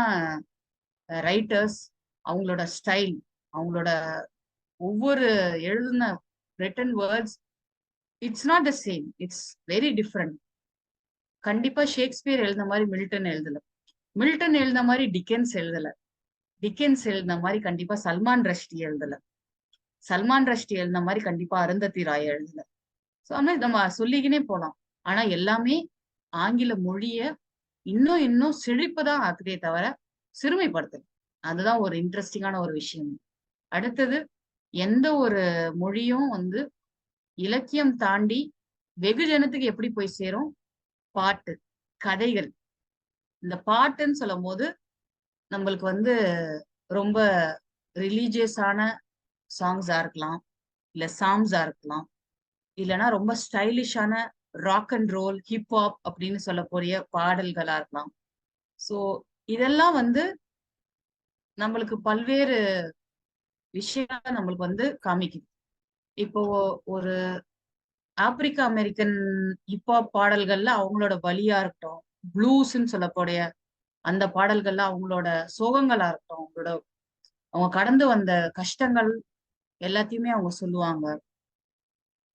ரைட்டர்ஸ், அவங்களோட ஸ்டைல், அவங்களோட ஒவ்வொரு எழுதின written words, it's not the same, it's very different. கண்டிப்பா ஷேக்ஸ்பியர் எழுதின மாதிரி மில்டன் எழுதல, மில்டன் எழுதின மாதிரி டிக்கென்ஸ் எழுதல, டிக்கென்ஸ் எழுதின மாதிரி கண்டிப்பா சல்மான் ரஷ்டி எழுதல, சல்மான் ரஷ்டி எழுதின மாதிரி கண்டிப்பா அருந்ததி ராய் எழுதல. ஸோ அந்த நம்ம சொல்லிக்கினே போலாம். ஆனா எல்லாமே ஆங்கில மொழிய இன்னும் இன்னும் செழிப்புதான் ஆக்குதே தவிர சிறுமைப்படுத்தல. அதுதான் ஒரு இன்ட்ரெஸ்டிங்கான ஒரு விஷயம். அடுத்தது, எந்த ஒரு மொழியும் வந்து இலக்கியம் தாண்டி வெகுஜனத்துக்கு எப்படி போய் சேரும்? பாட்டு, கதைகள். இந்த பாட்டுன்னு சொல்லும் போது நம்மளுக்கு வந்து ரொம்ப ரிலீஜியஸான சாங்ஸா இருக்கலாம், இல்ல சாங்ஸா இருக்கலாம், இல்லைன்னா ரொம்ப ஸ்டைலிஷான ராக் அண்ட் ரோல் ஹிப்ஹாப் அப்படின்னு சொல்லக்கூடிய பாடல்களா இருக்கலாம். ஸோ இதெல்லாம் வந்து நம்மளுக்கு பல்வேறு விஷயங்களை நம்மளுக்கு வந்து காமிக்குது. இப்போ ஒரு ஆப்பிரிக்க அமெரிக்கன் ஹிப்ஹாப் பாடல்கள்ல அவங்களோட வலியா இருக்கட்டும், ப்ளூஸ்ன்னு சொல்லக்கூடிய அந்த பாடல்கள்ல அவங்களோட சோகங்களா இருக்கட்டும், அவங்க கடந்து வந்த கஷ்டங்கள் எல்லாத்தையுமே அவங்க சொல்லுவாங்க.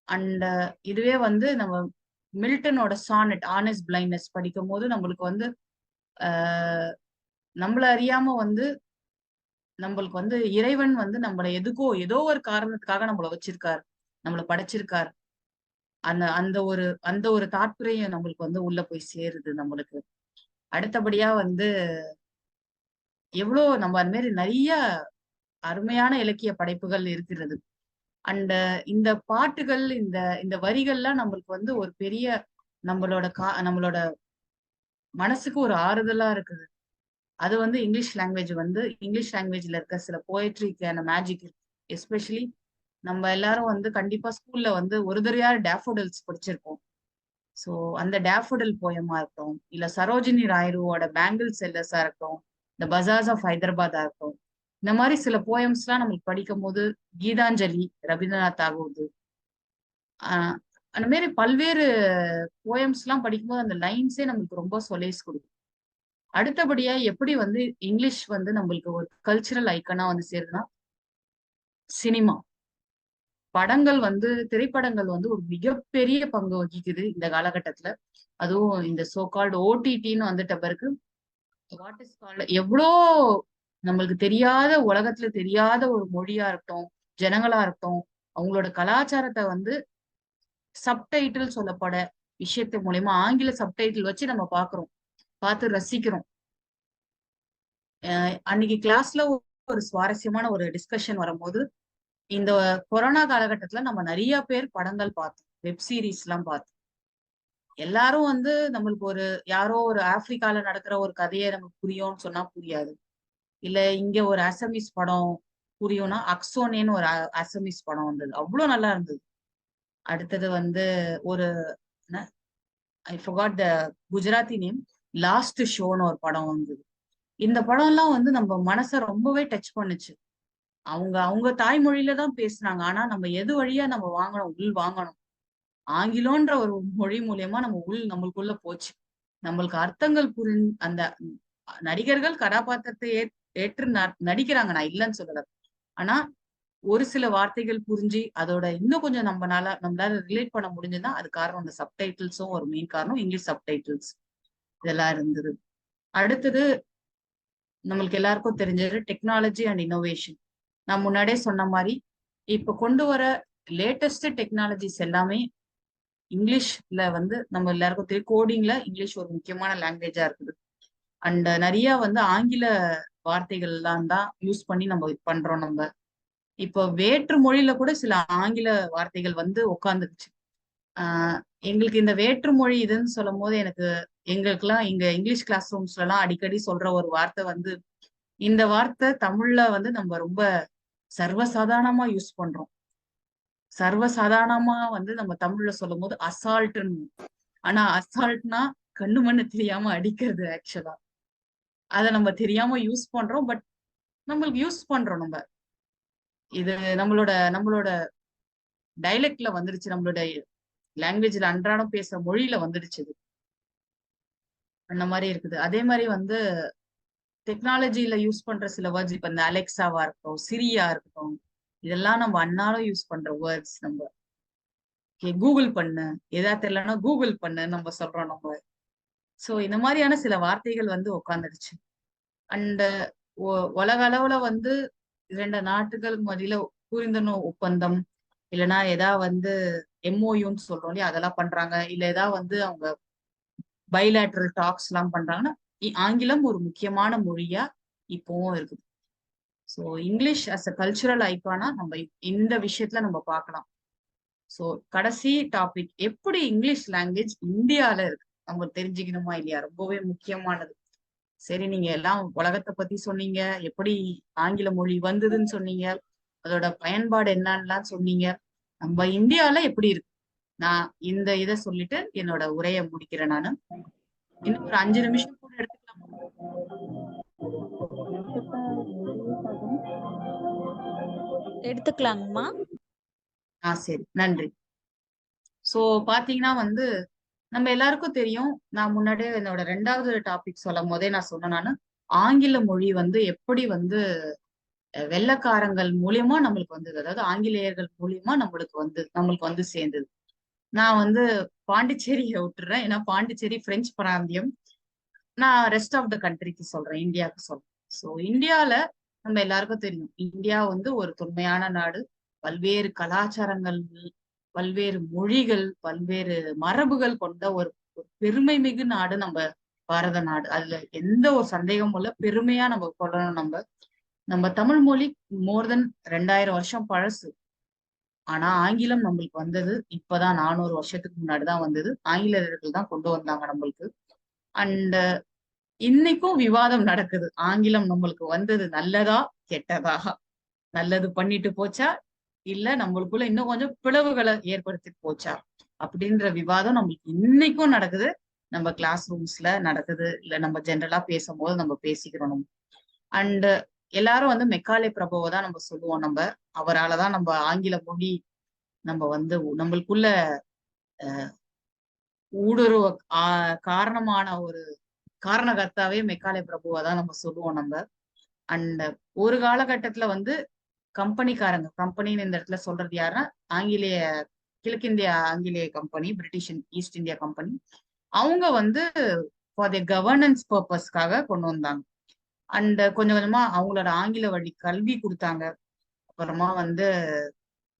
அண்ட் இதுவே வந்து நம்ம மில்டனோட சானட் ஆனஸ்ட் பிளைண்ட்னஸ் படிக்கும் போது நம்மளுக்கு வந்து நம்மள அறியாம வந்து நம்மளுக்கு வந்து இறைவன் வந்து நம்மள ஏதோ ஒரு காரணத்துக்காக நம்மள வச்சிருக்காரு, நம்மள படைச்சிருக்காரு. அந்த ஒரு தாற்பயம் நம்மளுக்கு வந்து உள்ள போய் சேருது நம்மளுக்கு. அடுத்தபடியா வந்து எவ்வளவு நம்ம அந்த மாதிரி நிறைய அருமையான இலக்கிய படைப்புகள் இருக்கிறது. அண்ட் இந்த பாட்டுகள், இந்த இந்த வரிகள்லாம் நம்மளுக்கு வந்து ஒரு பெரிய நம்மளோட மனசுக்கு ஒரு ஆறுதலா இருக்குது. அது வந்து இங்கிலீஷ் லாங்குவேஜ்ல இருக்க சில போயட்ரிக்கான மேஜிக் இருக்கு. எஸ்பெஷலி நம்ம எல்லாரும் வந்து கண்டிப்பா ஸ்கூல்ல வந்து ஒரு தடவையாவது டேஃபோடில்ஸ் படிச்சிருப்போம். ஸோ அந்த டேஃபோடில் போயமா இருக்கட்டும், இல்ல சரோஜினி ராயுடுவோட பேங்கிள் செல்லர்ஸா இருக்கட்டும், இந்த பஜார்ஸ் ஆஃப் ஹைதராபாத்தா இருக்கட்டும், இந்த மாதிரி சில போயம்ஸ்லாம் நம்மளுக்கு படிக்கும் போது, கீதாஞ்சலி ரவீந்திரநாத் தாகூர், அந்த மாதிரி பல்வேறு போயம்ஸ் எல்லாம் படிக்கும்போது அந்த லைன்ஸே நம்மளுக்கு ரொம்ப சொலேஸ் கொடுக்கும். அடுத்தபடியா எப்படி வந்து இங்கிலீஷ் வந்து நம்மளுக்கு ஒரு கல்ச்சுரல் ஐக்கனா வந்து சேருதுன்னா, சினிமா படங்கள் வந்து திரைப்படங்கள் வந்து ஒரு மிகப்பெரிய பங்கு வகிக்குது இந்த காலகட்டத்துல. அதுவும் இந்த சோகால்டு ஓடிடின்னு வந்துட்ட பிறகு வாட் இஸ் கால்ட் எவ்வளோ நம்மளுக்கு தெரியாத, உலகத்துல தெரியாத ஒரு மொழியா இருக்கட்டும், ஜனங்களா இருக்கட்டும், அவங்களோட கலாச்சாரத்தை வந்து சப்டைட்டில் சொல்லப்பட விஷயத்து மூலியமா ஆங்கில சப்டைட்டில் வச்சு நம்ம பாக்குறோம், பார்த்து ரசிக்கிறோம். அன்னைக்கு கிளாஸ்ல ஒரு சுவாரஸ்யமான ஒரு டிஸ்கஷன் வரும்போது, இந்த கொரோனா காலகட்டத்துல நம்ம நிறைய பேர் படங்கள் பார்த்தோம், வெப் சீரிஸ் எல்லாம் பார்த்தோம். எல்லாரும் வந்து நம்மளுக்கு ஒரு யாரோ ஒரு ஆப்பிரிக்கால நடக்கிற ஒரு கதையை நமக்கு புரியும்னு சொன்னா புரியாது. இல்ல இங்க ஒரு அசமிஸ் படம் புரியும்னா, அக்சோனேன்னு ஒரு அசமிஸ் படம் வந்தது, அவ்வளவு நல்லா இருந்தது. அடுத்தது வந்து ஒரு ஐ forgot த குஜராத்தி நேம், லாஸ்ட் ஷோன்னு ஒரு படம் வந்தது. இந்த படம் எல்லாம் வந்து நம்ம மனசை ரொம்பவே டச் பண்ணுச்சு. அவங்க அவங்க தாய்மொழியில தான் பேசுனாங்க. ஆனா நம்ம எது வழியா நம்ம வாங்கணும், உள் வாங்கணும். ஆங்கிலம்ன்ற ஒரு மொழி மூலியமா நம்ம உள் நம்மளுக்குள்ள போச்சு. நம்மளுக்கு அர்த்தங்கள் அந்த நடிகர்கள் கதாபாத்திரத்தை ஏற்று நடிக்கிறாங்க, நான் இல்லைன்னு சொல்லல. ஆனா ஒரு சில வார்த்தைகள் புரிஞ்சு அதோட இன்னும் கொஞ்சம் நம்மளால ரிலேட் பண்ண முடிஞ்சதுன்னா அது காரணம் அந்த சப்டைட்டில்ஸும் ஒரு மெயின் காரணம். இங்கிலீஷ் சப்டைட்டில்ஸ் இதெல்லாம் இருந்தது. அடுத்தது நம்மளுக்கு எல்லாருக்கும் தெரிஞ்சது டெக்னாலஜி அண்ட் இன்னோவேஷன். நான் முன்னாடியே சொன்ன மாதிரி இப்ப கொண்டு வர லேட்டஸ்ட் டெக்னாலஜிஸ் எல்லாமே இங்கிலீஷ்ல வந்து நம்ம எல்லாருக்கும் தெரியும். கோடிங்ல இங்கிலீஷ் ஒரு முக்கியமான லாங்குவேஜா இருக்குது. அண்ட் நிறைய வந்து ஆங்கில வார்த்தைகள் எல்லாம் தான் யூஸ் பண்ணி நம்ம பண்றோம். நம்ம இப்போ வேற்று மொழியில கூட சில ஆங்கில வார்த்தைகள் வந்து உட்காந்துருச்சு. ஆஹ் எங்களுக்கு இந்த வேற்று மொழி இதுன்னு சொல்லும் போது எனக்கு எங்களுக்கெல்லாம் இங்க இங்கிலீஷ் கிளாஸ் ரூம்ஸ்ல எல்லாம் அடிக்கடி சொல்ற ஒரு வார்த்தை வந்து, இந்த வார்த்தை தமிழ்ல வந்து நம்ம ரொம்ப சர்வசாதாரணமா யூஸ் பண்றோம். சர்வசாதாரணமா வந்து நம்ம தமிழ்ல சொல்லும் போது அசால்ட்ன்னு. ஆனா அசால்ட்னா கண்ணு மண்ணு தெரியாம அடிக்கிறது ஆக்சுவலா. அதை நம்ம தெரியாம யூஸ் பண்றோம். பட் நம்மளுக்கு யூஸ் பண்றோம் நம்ம. இது நம்மளோட நம்மளோட டைலக்ட்ல வந்துருச்சு, நம்மளோட லாங்குவேஜ்ல அன்றாடம் பேசுற மொழியில வந்துடுச்சு. அந்த மாதிரி இருக்குது. அதே மாதிரி வந்து டெக்னாலஜில யூஸ் பண்ற சில வேர்ட்ஸ், இப்ப இந்த அலெக்சாவா இருக்கட்டும், சிரியா இருக்கட்டும், இதெல்லாம் நம்ம அன்னாலும் யூஸ் பண்ற வேர்ட்ஸ். நம்ம கூகுள் பண்ணு, ஏதாவது தெரியலன்னா கூகுள் பண்ணு நம்ம சொல்றோம் நம்ம. சோ இந்த மாதிரியான சில வார்த்தைகள் வந்து உட்காந்துடுச்சு. அண்ட் உலக அளவுல வந்து 2 நாட்டுகள் மத்தியில புரிந்துணர்வு ஒப்பந்தம், இல்லைன்னா ஏதாவது வந்து எம்ஓயூன்னு சொல்றோம் இல்லையா, அதெல்லாம் பண்றாங்க. இல்ல ஏதாவது வந்து அவங்க பைலேட்ரல் டாக்ஸ் எல்லாம் பண்றாங்கன்னா ஆங்கிலம் ஒரு முக்கியமான மொழியா இப்பவும் இருக்குது. So English as a cultural ஐக்கானா நம்ம இந்த விஷயத்துல நம்ம பார்க்கலாம். ஸோ கடைசி டாபிக், எப்படி இங்கிலீஷ் லாங்குவேஜ் இந்தியால இருக்கு நம்ம தெரிஞ்சுக்கணுமா இல்லையா, ரொம்பவே முக்கியமானது. சரி, நீங்க எல்லாம் உலகத்தை பத்தி சொன்னீங்க, எப்படி ஆங்கில மொழி வந்ததுன்னு சொன்னீங்க, அதோட பயன்பாடு என்னன்னுலாம் சொன்னீங்க. நம்ம இந்தியால எப்படி இருக்கு, நான் இந்த இதை சொல்லிட்டு என்னோட உரையை முடிக்கிறேன். நானு இன்னும் ஒரு 5 நிமிஷம் கூட எடுத்துக்கலாமா? எடுத்துக்கலாங்கம்மா. சரி, நன்றி. சோ பாத்தீங்கன்னா வந்து நம்ம எல்லாருக்கும் தெரியும், நான் முன்னாடியே என்னோட 2வது டாபிக் சொல்லும் போதே நான் சொன்னேன். நானு ஆங்கில மொழி வந்து எப்படி வந்து வெள்ளைக்காரங்கள் மூலியமா நம்மளுக்கு வந்தது, அதாவது ஆங்கிலேயர்கள் மூலியமா நம்மளுக்கு வந்து சேர்ந்தது. நான் வந்து பாண்டிச்சேரியை விட்டுறேன், ஏன்னா பாண்டிச்சேரி பிரெஞ்சு பிராந்தியம். நான் ரெஸ்ட் ஆஃப் த கண்ட்ரிக்கு சொல்றேன், இந்தியாவுக்கு சொல்றேன். ஸோ இந்தியால நம்ம எல்லாருக்கும் தெரியும், இந்தியா வந்து ஒரு தொன்மையான நாடு. பல்வேறு கலாச்சாரங்கள், பல்வேறு மொழிகள், பல்வேறு மரபுகள் கொண்ட ஒரு பெருமை மிகு நாடு நம்ம பாரத நாடு. அதுல எந்த ஒரு சந்தேகமும் இல்ல, பெருமையா நம்ம சொல்லணும். நம்ம தமிழ் மொழி மோர் தென் 2000 வருஷம் பழசு. ஆனா ஆங்கிலம் நம்மளுக்கு வந்தது இப்பதான் 400 வருஷத்துக்கு முன்னாடிதான் வந்தது. ஆங்கிலேயர்கள் தான் கொண்டு வந்தாங்க நம்மளுக்கு. அண்ட் இன்னைக்கும் விவாதம் நடக்குது, ஆங்கிலம் நம்மளுக்கு வந்தது நல்லதா கெட்டதா, நல்லது பண்ணிட்டு போச்சா, இல்ல நம்மளுக்குள்ள இன்னும் கொஞ்சம் பிளவுகளை ஏற்படுத்திட்டு போச்சா அப்படின்ற விவாதம் நம்மளுக்கு இன்னைக்கும் நடக்குது. நம்ம கிளாஸ் ரூம்ஸ்ல நடக்குது, இல்ல நம்ம ஜென்ரலா பேசும்போது நம்ம பேசிக்கிறோம். அண்ட் எல்லாரும் வந்து மெக்காலே பிரபுவை தான் நம்ம சொல்லுவோம். அவராலதான் நம்ம ஆங்கில மொழி நம்ம வந்து நம்மளுக்குள்ள ஊடுருவ காரணமான ஒரு காரணகர்த்தாவே மெக்காலே பிரபுவை தான் நம்ம சொல்லுவோம். அண்ட் ஒரு காலகட்டத்துல வந்து கம்பெனின்னு இந்த இடத்துல சொல்றது யாருன்னா, ஆங்கிலேய கிழக்கிந்திய ஆங்கிலேய company, British East India company. அவங்க வந்து ஃபார் தி கவர்னன்ஸ் பர்பஸ்க்காக கொண்டு வந்தாங்க. அண்ட் கொஞ்சம் கொஞ்சமா அவங்களோட ஆங்கில வழி கல்வி கொடுத்தாங்க. அப்புறமா வந்து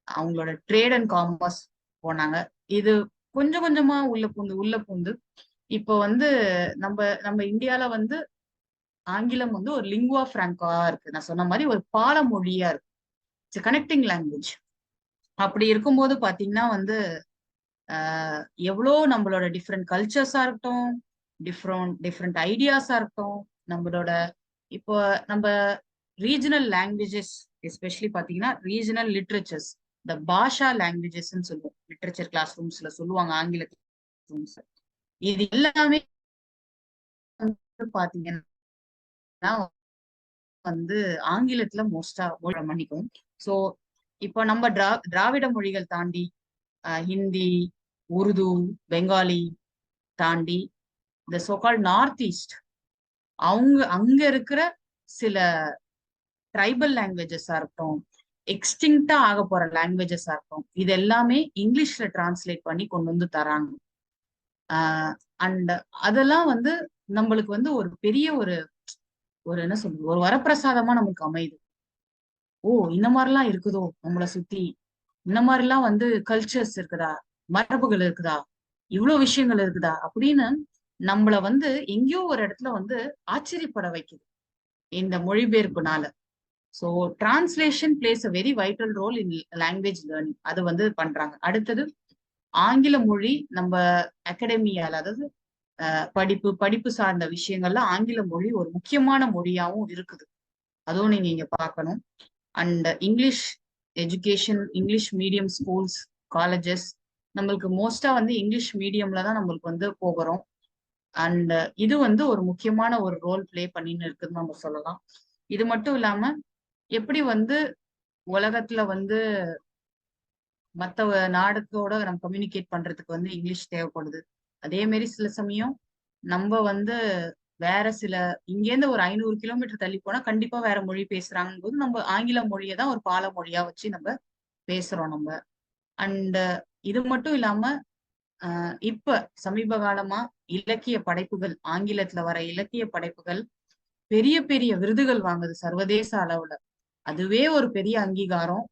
அவங்களோட ட்ரேட் அண்ட் காமர்ஸ் போனாங்க. இது கொஞ்சம் கொஞ்சமா உள்ள பூந்து இப்போ வந்து நம்ம நம்ம இந்தியால வந்து ஆங்கிலம் வந்து ஒரு லிங்குவா பிராங்கா இருக்கு. நான் சொன்ன மாதிரி ஒரு பால மொழியா இருக்கு. It's connecting language. அப்படி இருக்கும்போது பாத்தீங்கன்னா வந்து எவ்வளோ நம்மளோட டிஃப்ரெண்ட் கல்ச்சர்ஸா இருக்கட்டும், டிஃப்ரெண்ட் ஐடியாஸா இருக்கட்டும், நம்மளோட இப்போ நம்ம ரீஜனல் லாங்குவேஜஸ், எஸ்பெஷலி பாத்தீங்கன்னா ரீஜனல் லிட்ரேச்சர்ஸ், இந்த பாஷா லாங்குவேஜஸ்ன்னு சொல்லுவோம், லிட்ரேச்சர் கிளாஸ் ரூம்ஸ்ல சொல்லுவாங்க ஆங்கில ரூம்ஸ். இது எல்லாமே பாத்தீங்கன்னா வந்து ஆங்கிலத்துல மோஸ்டா மன்னிக்கும். ஸோ இப்போ நம்ம திராவிட மொழிகள் தாண்டி ஹிந்தி, உருது, பெங்காலி தாண்டி இந்த சோகால் நார்த் ஈஸ்ட் அங்க இருக்கிற சில ட்ரைபல் லாங்குவேஜஸா இருக்கட்டும், எக்ஸ்டிங்டா ஆக போற லாங்குவேஜஸா இருக்கட்டும், இது எல்லாமே இங்கிலீஷ்ல டிரான்ஸ்லேட் பண்ணி கொண்டு வந்து தராங்க. அண்ட் அதெல்லாம் வந்து நம்மளுக்கு வந்து ஒரு பெரிய ஒரு என்ன சொல்றது, ஒரு வரப்பிரசாதமா நமக்கு அமையுது. ஓ, இந்த மாதிரிலாம் இருக்குதோ நம்மளை சுத்தி, இந்த மாதிரிலாம் வந்து கல்ச்சர்ஸ் இருக்குதா, மரபுகள் இருக்குதா, இவ்வளவு விஷயங்கள் இருக்குதா அப்படின்னு நம்மள வந்து எங்கேயோ ஒரு இடத்துல வந்து ஆச்சரியப்பட வைக்குது இந்த மொழிபெயர்ப்புனால. So translation plays a very vital role in language learning. அது வந்து பண்றாங்க. அடுத்தது ஆங்கில மொழி நம்ம அகாடமியால, அதாவது படிப்பு சார்ந்த விஷயங்கள்ல ஆங்கில மொழி ஒரு முக்கியமான மொழியாவும் இருக்குது. அதுவும் நீங்க இங்க பார்க்கணும். And English education, English medium schools, colleges, நம்மளுக்கு மோஸ்டா வந்து இங்கிலீஷ் மீடியம்ல தான் நம்மளுக்கு வந்து போகிறோம். அண்ட் இது வந்து ஒரு முக்கியமான ஒரு ரோல் பிளே பண்ணின்னு இருக்குன்னு நம்ம சொல்லலாம். இது மட்டும் இல்லாம எப்படி வந்து உலகத்துல வந்து மற்ற நாடுகளோட நம்ம கம்யூனிகேட் பண்றதுக்கு வந்து இங்கிலீஷ் தேவைப்படுது, அதே மாதிரி சில சமயம் நம்ம வந்து வேற சில இங்கேருந்து ஒரு 500 கிலோமீட்டர் தள்ளி போனா கண்டிப்பா வேற மொழி பேசுறாங்க போது நம்ம ஆங்கில மொழியை தான் ஒரு பால மொழியா வச்சு நம்ம பேசுறோம் நம்ம. அண்ட் இது மட்டும் இல்லாம இப்ப சமீப காலமா இலக்கிய படைப்புகள், ஆங்கிலத்துல வர இலக்கிய படைப்புகள் பெரிய பெரிய விருதுகள் வாங்குது சர்வதேச அளவுல. அதுவே ஒரு பெரிய அங்கீகாரம்.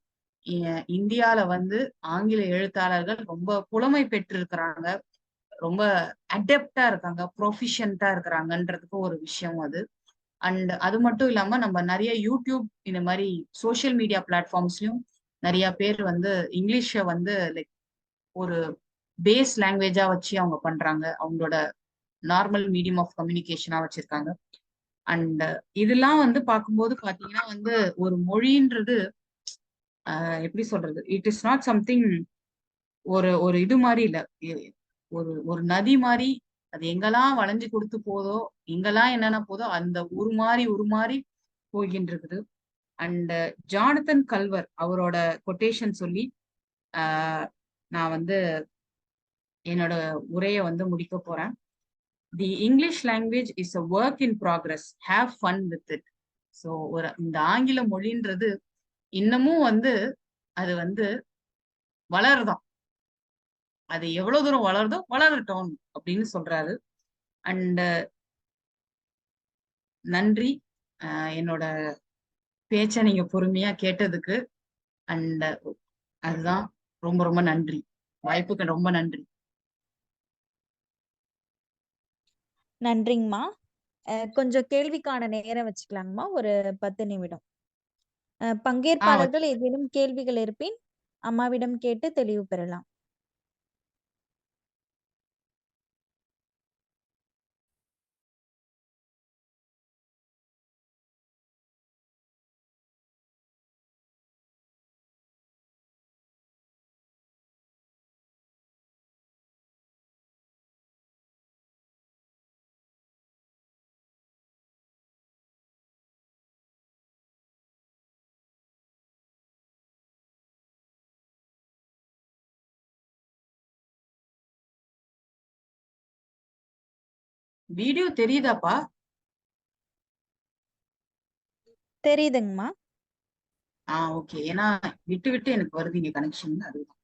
இந்தியால வந்து ஆங்கில எழுத்தாளர்கள் ரொம்ப புலமை பெற்று இருக்கிறாங்க, ரொம்ப அடெப்டா இருக்காங்க, ப்ரொஃபிஷியன்டா இருக்கிறாங்கன்றதுக்கு ஒரு விஷயம் அது. அண்ட் அது மட்டும் இல்லாம நம்ம நிறைய யூடியூப் இந்த மாதிரி சோசியல் மீடியா பிளாட்ஃபார்ம்ஸ்லயும் நிறைய பேர் வந்து இங்கிலீஷ வந்து லைக் ஒரு பேஸ் லாங்குவேஜா வச்சு அவங்க பண்றாங்க, அவங்களோட நார்மல் மீடியம் ஆஃப் கம்யூனிகேஷனா வச்சிருக்காங்க. அண்ட் இதெல்லாம் வந்து பார்க்கும்போது பாத்தீங்கன்னா வந்து ஒரு மொழின்றது எப்படி சொல்றது, இட் இஸ் நாட் சம்திங் ஒரு இது மாதிரி இல்ல, ஒரு நதி மாதிரி. அது எங்கெல்லாம் வளைஞ்சு கொடுத்து போதோ, எங்கெல்லாம் என்னென்ன போதோ அந்த உருமாறி போய்கிட்டு இருக்குது. அண்ட் ஜானத்தன் கல்வர் அவரோட கொட்டேஷன் சொல்லி நான் வந்து என்னோட உரையை வந்து முடிக்க போறேன். The English language is a work in progress, have fun with it. So இந்த ஆங்கில மொழின்றது இன்னமும் வந்து அது வந்து வளருதான், அது எவ்வளவு தூரம் வளருதோ வளரட்டும் அப்படின்னு சொல்றாரு. அண்ட் நன்றி என்னோட பேச்சை நீங்க பொறுமையா கேட்டதுக்கு. அண்ட் அதுதான், ரொம்ப ரொம்ப நன்றி, வாய்ப்புக்கு ரொம்ப நன்றி. நன்றிங்கம்மா. கொஞ்சம் கேள்விக்கான நேரம் வச்சுக்கலாங்கம்மா, ஒரு 10 நிமிடம். பங்கேற்பாளர்கள் ஏதேனும் கேள்விகள் இருப்பின் அம்மாவிடம் கேட்டு தெளிவு பெறலாம். வீடியோ தெரியுதாப்பா? தெரியுதுங்கம்மா. ஓகே. ஏன்னா விட்டு விட்டு எனக்கு வருது இங்க கனெக்ஷன், அதுதான்.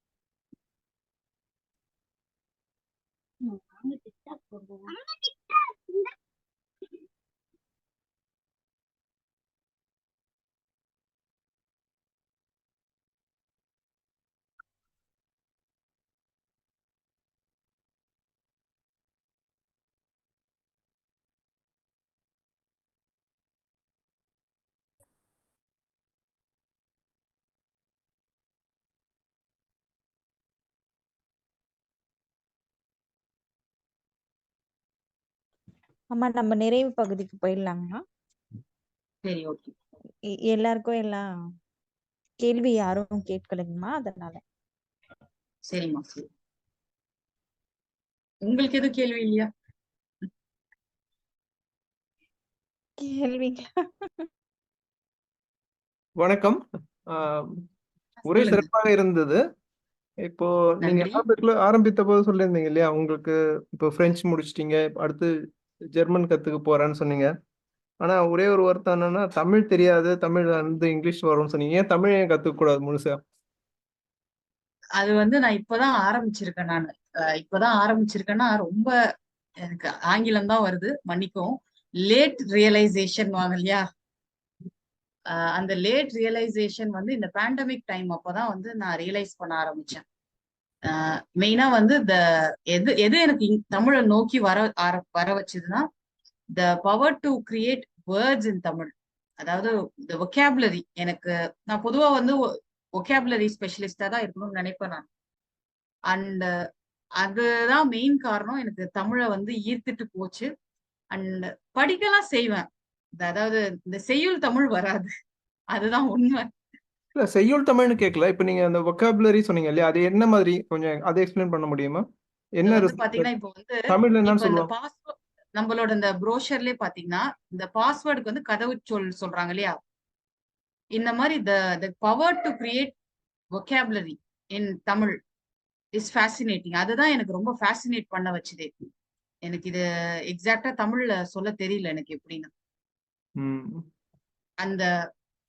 ஆமா, நம்ம நிறைவு பகுதிக்கு போயிடலாங்கம்மா. சரி, ஓகே. எல்லாருக்கும் எல்லாம் கேள்வி யாரும் கேட்கலைங்கம்மா, அதனால. சரிம்மா, சரி. உங்களுக்கு எதுவும் கேள்வி இல்லையா? கேள்விங்க. வணக்கம். உரை சொல்லுங்க. சிறப்பாக இருந்தது. இப்போ நீங்க நன்றி. ஆரம்பித்த போது சொல்லியிருந்தீங்க இல்லையா, உங்களுக்கு இப்போ பிரெஞ்சு முடிச்சிட்டீங்க, அடுத்து ஜெர்மன் கத்துக்க போறேன்னு சொன்னீங்க. ஆனா ஒரே ஒரு வருத்தம் என்னன்னா, தமிழ் தெரியாது, தமிழ் வந்து இங்கிலீஷ் வரும்னு சொன்னீங்க. ஏன் தமிழ் ஏன் கத்துக்க கூடாது முழுசா? அது வந்து நான் இப்பதான் ஆரம்பிச்சிருக்கேன். நான் இப்பதான் ஆரம்பிச்சிருக்கேன்னா ரொம்ப எனக்கு ஆங்கிலம் தான் வருது, மன்னிக்கவும். லேட் ரியலைசேஷன் வாங்க இல்லையா, அந்த லேட் ரியலைசேஷன் வந்து இந்த பேண்டமிக் டைம் அப்பதான் வந்து நான் ரியலைஸ் பண்ண ஆரம்பிச்சேன். மெயினா வந்து எது எது எனக்கு தமிழை நோக்கி வர வச்சதுன்னா, the power to create words in Tamil. அதாவது இந்த ஒகேபுலரி, எனக்கு நான் பொதுவா வந்து ஒகேபுலரி ஸ்பெஷலிஸ்டா தான் இருக்கணும்னு நினைப்பேன் நான். அண்ட் அதுதான் மெயின் காரணம் எனக்கு தமிழை வந்து ஈர்த்துட்டு போச்சு. அண்ட் படிக்கலாம் செய்வேன், அதாவது இந்த செய்யுள் தமிழ் வராது, அதுதான் உண்மை. இல்ல, செய்யுள் தமிழ்னு கேட்கல. இப்ப நீங்க அந்த vocabulary சொன்னீங்க இல்லையா, அது என்ன மாதிரி கொஞ்சம் அதை எக்ஸ்பிளைன் பண்ண முடியுமா? இது என்ன வந்து பாத்தீங்கன்னா இப்போ வந்து தமிழ்ல என்னன்னு இப்ப இந்த சொல்லுவாங்க? பாஸ்வேர்ட், நம்மளோட இந்த ப்ரோஷர்லயே பாத்தீங்கன்னா இந்த பாஸ்வேர்டுக்கு வந்து கதவு சொல்றாங்க இல்லையா, இந்த மாதிரி the power to create vocabulary in Tamil is fascinating. அதுதான் எனக்கு ரொம்ப ஃபேசினேட் பண்ண வச்சுது. எனக்கு இது எக்ஸாக்டா தமிழ்ல சொல்ல தெரியல எனக்கு எப்படின்னு. அந்த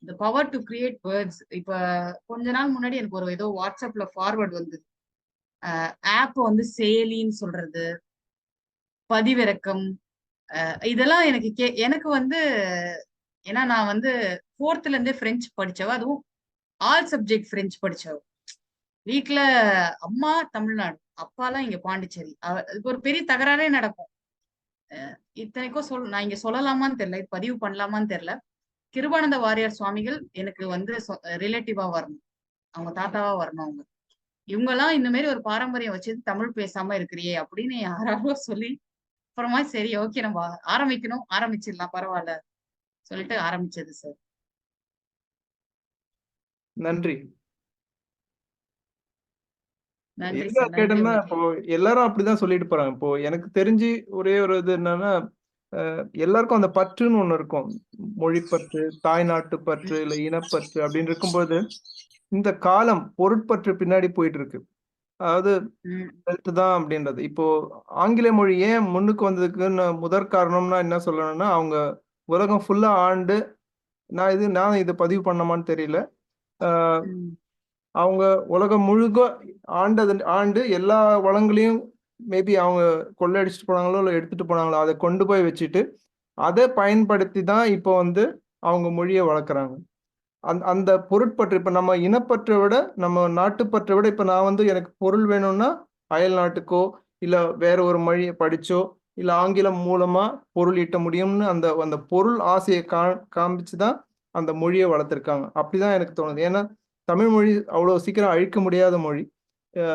the power to create words. இப்ப கொஞ்ச நாள் முன்னாடி எனக்கு ஒரு ஏதோ வாட்ஸ்அப்ல ஃபார்வர்ட் வந்து ஆப் வந்து செயலின்னு சொல்றது, பதிவிறக்கம், இதெல்லாம் எனக்கு வந்து, ஏன்னா நான் வந்து 4th இருந்தே பிரெஞ்சு படிச்சவ, அதுவும் ஆல் சப்ஜெக்ட் பிரெஞ்சு படிச்சவ. வீட்டுல அம்மா தமிழ்நாடு, அப்பாலாம் இங்க பாண்டிச்சேரி. இது ஒரு பெரிய தகராறே நடக்கும். இத்தனைக்கும் நான் இங்க சொல்லலாமான்னு தெரியல, பதிவு பண்ணலாமான்னு தெரியல. கிருபானந்த வாரியார் சுவாமிகள் எனக்கு வந்து ரிலேட்டிவா வரணும், அவங்க தாத்தாவா வரணும். அவங்க இவங்கெல்லாம் இந்த மாதிரி ஒரு பாரம்பரியம் வச்சு தமிழ் பேசாம இருக்கிறியே அப்படின்னு யாராரோ சொல்லி, அப்புறமா சரி ஓகே நம்ம ஆரம்பிச்சிடலாம் பரவாயில்ல சொல்லிட்டு ஆரம்பிச்சது சார். நன்றி. நன்றி எதுக்காக சார். நன்றி கேட்டேன்னா, உங்களுக்கு. இப்போ எல்லாரும் அப்படிதான் சொல்லிட்டு போறாங்க. இப்போ எனக்கு தெரிஞ்சு ஒரே ஒரு இது என்னன்னா, எல்லாருக்கும் அந்த பற்றுன்னு ஒண்ணு இருக்கும். மொழிப்பற்று, தாய்நாட்டு பற்று, இல்ல இனப்பற்று அப்படின்னு இருக்கும்போது, இந்த காலம் பொருட்பற்று பின்னாடி போயிட்டு இருக்கு. அதாவது தான் அப்படின்றது. இப்போ ஆங்கில மொழி ஏன் முன்னுக்கு வந்ததுக்குன்னு முதற் காரணம்னா என்ன சொல்லணும்னா, அவங்க உலகம் ஃபுல்லா ஆண்டு, நான் இது பதிவு பண்ணமான்னு தெரியல. அவங்க உலகம் முழுக்க ஆண்டு எல்லா வளங்களையும் மேபி அவங்க கொள்ளையடிச்சிட்டு போனாங்களோ இல்லை எடுத்துட்டு போனாங்களோ, அதை கொண்டு போய் வச்சுட்டு அதை பயன்படுத்தி தான் இப்போ வந்து அவங்க மொழியை வளர்க்குறாங்க. அந்த பொருட்பற்று, இப்போ நம்ம இனப்பற்றை விட நம்ம நாட்டுப்பற்றை விட, இப்போ நான் வந்து எனக்கு பொருள் வேணும்னா அயல் நாட்டுக்கோ இல்லை வேற ஒரு மொழியை படிச்சோ இல்லை ஆங்கிலம் மூலமா பொருள் ஈட்ட முடியும்னு அந்த அந்த பொருள் ஆசையை காமிச்சு தான் அந்த மொழியை வளர்த்துருக்காங்க. அப்படிதான் எனக்கு தோணுது. ஏன்னா தமிழ் மொழி அவ்வளோ சீக்கிரம் அழிக்க முடியாத மொழி.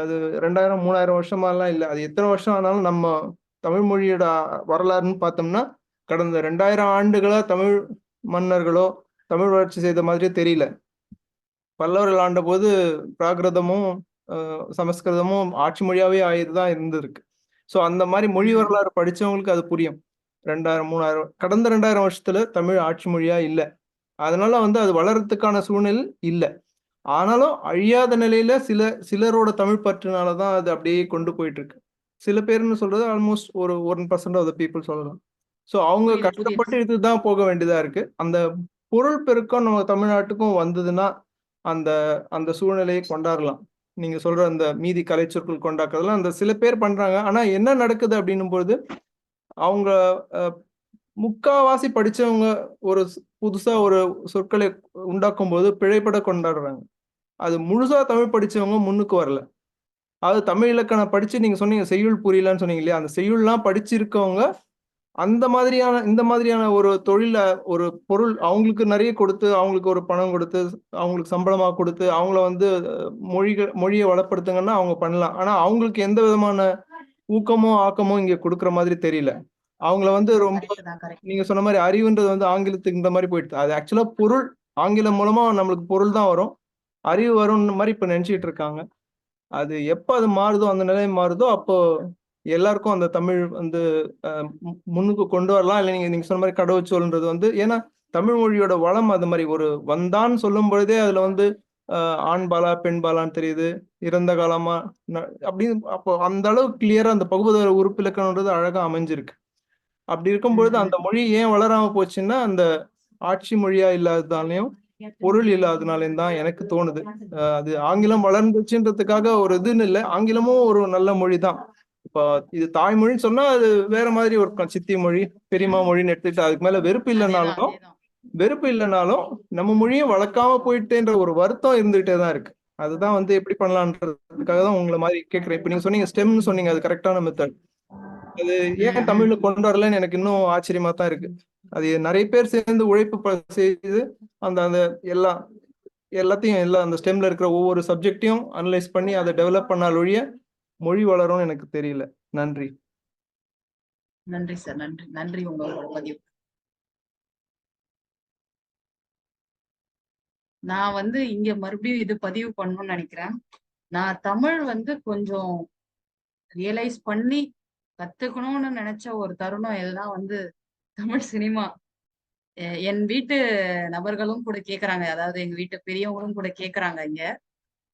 அது 2000 3000 வருஷமாலாம் இல்லை, அது எத்தனை வருஷம் ஆனாலும் நம்ம தமிழ் மொழியோட வரலாறுன்னு பார்த்தோம்னா கடந்த 2000 ஆண்டுகளா தமிழ் மன்னர்களோ தமிழ் வளர்ச்சி செய்த மாதிரியே தெரியல. பல்லவர்கள் ஆண்ட போது பிராகிருதமும் சமஸ்கிருதமும் ஆட்சி மொழியாவே ஆயிதான் இருந்திருக்கு. ஸோ அந்த மாதிரி மொழி வரலாறு படிச்சவங்களுக்கு அது புரியும். 2000 3000 கடந்த 2000 வருஷத்துல தமிழ் ஆட்சி மொழியா இல்லை. அதனால வந்து அது வளர்றதுக்கான சூழ்நிலை இல்லை. ஆனாலும் அழியாத நிலையில சிலரோட தமிழ் பற்றுனாலதான் அது அப்படியே கொண்டு போயிட்டு இருக்கு. சில பேர்னு சொல்றது ஆல்மோஸ்ட் ஒரு 1% ஆஃப் த பீப்புள் சொல்லலாம். ஸோ அவங்க கஷ்டப்பட்டு இதுதான் போக வேண்டியதா இருக்கு. அந்த பொருள் பெருக்கம் நம்ம தமிழ்நாட்டுக்கும் வந்ததுன்னா அந்த அந்த சூழ்நிலையை கொண்டாடலாம். நீங்க சொல்ற அந்த மீதி கலைச்சொற்கள் கொண்டாக்குறதுலாம் அந்த சில பேர் பண்றாங்க. ஆனா என்ன நடக்குது அப்படின்னும் பொழுது, அவங்க முக்காவாசி படிச்சவங்க ஒரு புதுசா ஒரு சொற்களை உண்டாக்கும் போது பிழைப்பட கொண்டாடுறாங்க. அது முழுசா தமிழ் படிச்சவங்க முன்னுக்கு வரல. அது தமிழ் இலக்கணம் படிச்சு, நீங்க சொன்னீங்க செய்யுள் புரியலன்னு சொன்னீங்க இல்லையா, அந்த செய்யுள்லாம் படிச்சிருக்கவங்க இந்த மாதிரியான ஒரு தொழில, ஒரு பொருள் அவங்களுக்கு நிறைய கொடுத்து, அவங்களுக்கு ஒரு பணம் கொடுத்து, அவங்களுக்கு சம்பளமா கொடுத்து, அவங்கள வந்து மொழியை வளப்படுத்துங்கன்னா அவங்க பண்ணலாம். ஆனா அவங்களுக்கு எந்த விதமான ஊக்கமோ ஆக்கமோ இங்க கொடுக்குற மாதிரி தெரியல. அவங்கள வந்து ரொம்ப கரெக்ட் தான், கரெக்ட். நீங்க சொன்ன மாதிரி அறிவுன்றது வந்து ஆங்கிலத்துக்கு இந்த மாதிரி போயிடுது. அது ஆக்சுவலா பொருள் ஆங்கிலம் மூலமா நம்மளுக்கு பொருள் தான் வரும், அறிவு வரும்னு மாதிரி இப்ப நினைச்சிட்டு இருக்காங்க. அது எப்ப அது மாறுதோ, அந்த நிலை மாறுதோ, அப்போ எல்லாருக்கும் அந்த தமிழ் வந்து முன்னுக்கு கொண்டு வரலாம். இல்லை நீங்க சொன்ன மாதிரி கடவுச்சொல்ன்றது வந்து, ஏன்னா தமிழ் மொழியோட வளம் அது மாதிரி ஒரு வந்தான்னு சொல்லும் பொழுதே அதுல வந்து ஆண் பாலா பெண் பாலான்னு தெரியுது, இறந்த காலமா அப்படின்னு. அப்போ அந்த அளவு கிளியரா அந்த பகுபத உறுப்பிலக்கணம்ன்றது அழகா அமைஞ்சிருக்கு. அப்படி இருக்கும்பொழுது அந்த மொழி ஏன் வளராம போச்சுன்னா, அந்த ஆட்சி மொழியா இல்லாததாலையும் பொருள் இல்லாதனாலையும் தான் எனக்கு தோணுது. அது ஆங்கிலம் வளர்ந்துச்சுன்றதுக்காக ஒரு இதுன்னு இல்லை, ஆங்கிலமும் ஒரு நல்ல மொழி தான். இப்போ இது தாய்மொழின்னு சொன்னா அது வேற மாதிரி ஒரு சித்தி மொழி பெரியமா மொழின்னு எடுத்துட்டு அதுக்கு மேல வெறுப்பு இல்லைனாலும் நம்ம மொழியும் வளர்க்காம போயிட்டேன்ற ஒரு வருத்தம் இருந்துகிட்டே தான் இருக்கு. அதுதான் வந்து எப்படி பண்ணலான்றதுக்காக தான் உங்களை மாதிரி கேட்கிறேன். இப்ப நீங்க சொன்னீங்க ஸ்டெம்னு சொன்னீங்க, அது கரெக்டான மெத்தட். அது ஏன் தமிழ்ல கொண்டு வரலன்னு எனக்கு இன்னும் ஆச்சரியமா தான் இருக்கு. அது நிறைய பேர் சேர்ந்து உழைப்பு செய்து அந்த அந்த எல்லாத்தையும் அந்த ஸ்டெம்ல இருக்கிற ஒவ்வொரு சப்ஜெக்டையும் அனலைஸ் பண்ணி அதை டெவலப் பண்ணால் ஒழிய மொழி வளரும்னு எனக்கு தெரியல. நன்றி. நன்றி சார், நன்றி. நன்றி உங்களோட பதிவு. நான் வந்து இங்க மறுபடியும் இது பதிவு பண்ணணும்னு நினைக்கிறேன். நான் தமிழ் வந்து கொஞ்சம் ரியலைஸ் பண்ணி கத்துக்கணும்னு நினைச்ச ஒரு தருணம் எல்லாம் வந்து தமிழ் சினிமா. என் வீட்டு நபர்களும் கூட கேக்குறாங்க, அதாவது எங்க வீட்டு பெரியவங்களும் கூட கேக்குறாங்க. இங்க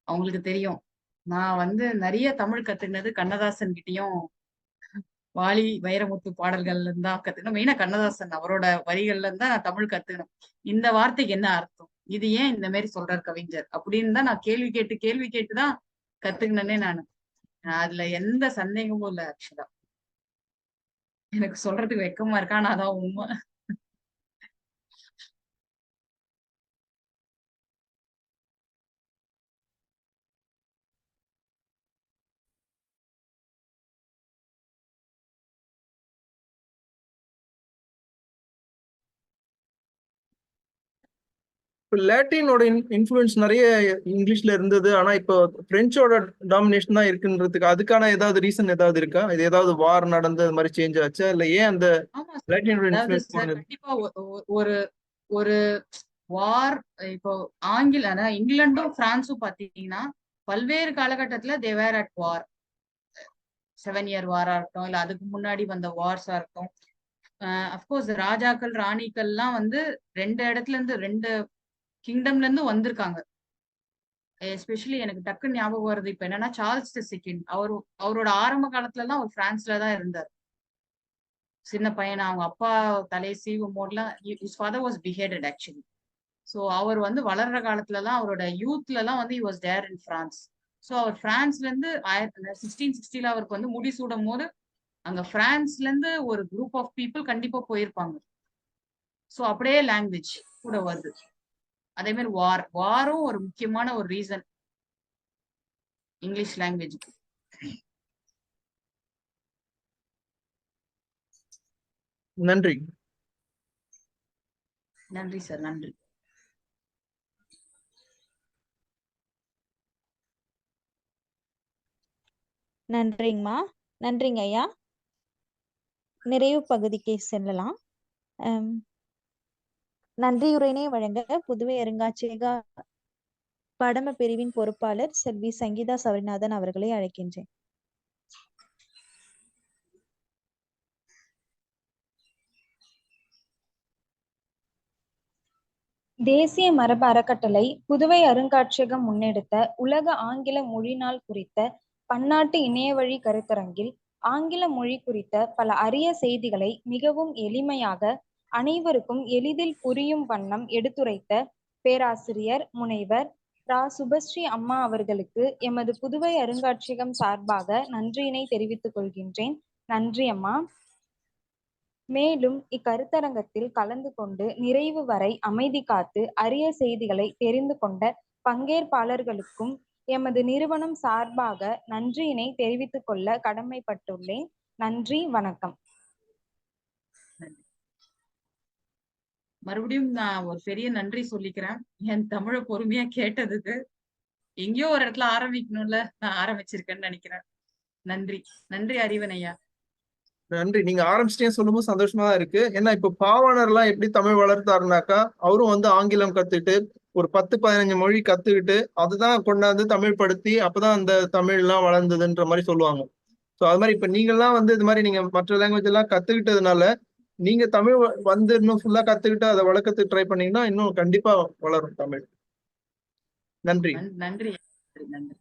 அவங்களுக்கு தெரியும் நான் வந்து நிறைய தமிழ் கத்துக்கினது கண்ணதாசன் கிட்டயும் வாலி வைரமுத்து பாடல்கள்ல இருந்தா கத்துக்கணும். மெயினா கண்ணதாசன் அவரோட வரிகள்ல இருந்தா நான் தமிழ் கத்துக்கணும். இந்த வார்த்தைக்கு என்ன அர்த்தம், இது ஏன் இந்த மாதிரி சொல்றார் கவிஞர் அப்படின்னு தான் நான் கேள்வி கேட்டுதான் கத்துக்கினேனே நானு. அதுல எந்த சந்தேகமும் இல்லை. ஆக்சுவலா எனக்கு சொல்றதுக்கு வெக்கமா இருக்கா, ஆனா அதான் உண்மை. லாட்டினோட இன்ஃப்ளூயன்ஸ் நிறைய இங்கிலீஷ்ல இருந்தது, ஆனா இப்போ பிரெஞ்சோட டாமினேஷன் தான் இருக்குன்றதுக்கு அதுக்கான ஏதாவது ரீசன் ஏதாவது இருக்கா? இது ஏதாவது வார் நடந்து அது மாதிரி சேஞ்ச் ஆச்சா, இல்ல ஏன் அந்த ஆமா சார், லாட்டினோட அதாவது இன்ஃப்ளூயன்ஸ் சார் போனது? கண்டிப்பா ஒரு ஒரு வார். இப்போ இங்கிலாண்டும் பிரான்ஸும் பாத்தீங்கன்னா பல்வேறு காலகட்டத்துல தேவேர் அட் வார். 7 இயர் வாரா இருக்கட்டும், இல்ல அதுக்கு முன்னாடி வந்த வார்ஸா இருக்கட்டும். அப்கோர்ஸ் ராஜாக்கள் ராணிக்கள்லாம் வந்து 2 இடத்துல இருந்து 2 கிங்டம்ல இருந்து வந்திருக்காங்க. எஸ்பெஷலி எனக்கு டக்குன்னு ஞாபகம் வருது இப்ப என்னன்னா சார்ல்ஸ் II. அவரோட ஆரம்ப காலத்துல எல்லாம் அவர் பிரான்ஸ்ல தான் இருந்தார். சின்ன பையனா அவங்க அப்பா தலையை சீவும் போதுலாம் his father was beheaded actually. So அவர் வந்து வளர்ற காலத்துல எல்லாம் அவரோட யூத்ல எல்லாம் வந்து he was there in France. So அவர் பிரான்ஸ்ல இருந்து 1660 அவருக்கு வந்து முடி சூடும் போது அங்க பிரான்ஸ்ல இருந்து ஒரு குரூப் ஆஃப் பீப்புள் கண்டிப்பா போயிருப்பாங்க. ஸோ அப்படியே லாங்குவேஜ் கூட வருது. அதே மாதிரி வாரும் ஒரு முக்கியமான ஒரு ரீசன் இங்கிலீஷ் லாங்குவேஜுக்கு. நன்றி. நன்றி சார், நன்றி. நன்றிங்கம்மா. நன்றிங்க ஐயா. நிறைவு பகுதிக்கு செல்லலாம். நன்றியுரையினை வழங்க புதுவை அருங்காட்சியக படம பிரிவின் பொறுப்பாளர் செல்வி சங்கீதா சபரிநாதன் அவர்களை அழைக்கின்றேன். தேசிய மரபு அறக்கட்டளை புதுவை அருங்காட்சியகம் முன்னெடுத்த உலக ஆங்கில மொழி நாள் குறித்த பன்னாட்டு இணையவழி கருத்தரங்கில் ஆங்கில மொழி குறித்த பல அரிய செய்திகளை மிகவும் எளிமையாக அனைவருக்கும் எளிதில் புரியும் வண்ணம் எடுத்துரைத்த பேராசிரியர் முனைவர் ரா. சுபஸ்ரீ அம்மா அவர்களுக்கு எமது புதுவை அருங்காட்சியகம் சார்பாக நன்றியினை தெரிவித்துக் கொள்கின்றேன். நன்றி அம்மா. மேலும் இக்கருத்தரங்கத்தில் கலந்து கொண்டு நிறைவு வரை அமைதி காத்து அரிய செய்திகளை தெரிந்து கொண்ட பங்கேற்பாளர்களுக்கும் எமது நிறுவனம் சார்பாக நன்றியினை தெரிவித்துக் கொள்ள கடமைப்பட்டுள்ளேன். நன்றி, வணக்கம். மறுபடியும் நான் ஒரு பெரிய நன்றி சொல்லிக்கிறேன் என் தமிழை பொறுமையா கேட்டதுக்கு. எங்கேயோ ஒரு இடத்துல ஆரம்பிக்கணும்ல, நான் ஆரம்பிச்சிருக்கேன்னு நினைக்கிறேன். நன்றி. நன்றி அறிவன் ஐயா. நன்றி. நீங்க ஆரம்பிச்சிட்டே சொல்லும்போது சந்தோஷமா தான் இருக்கு. ஏன்னா இப்ப பாவாணர் எல்லாம் எப்படி தமிழ் வளர்த்தாருனாக்கா, அவரும் வந்து ஆங்கிலம் கத்துட்டு ஒரு 10-15 மொழி கத்துக்கிட்டு அதுதான் கொண்டாந்து தமிழ் படுத்தி அப்பதான் அந்த தமிழ் எல்லாம் வளர்ந்ததுன்ற மாதிரி சொல்லுவாங்க. ஸோ அது மாதிரி இப்ப நீங்கெல்லாம் வந்து இது மாதிரி நீங்க மற்ற லாங்குவேஜ் எல்லாம் கத்துக்கிட்டதுனால நீங்க தமிழ் வந்து இன்னும் ஃபுல்லா கத்துக்கிட்டு அதை வளர்க்கறதுக்கு ட்ரை பண்ணீங்கன்னா இன்னும் கண்டிப்பா வளரும் தமிழ். நன்றி. நன்றி நன்றி.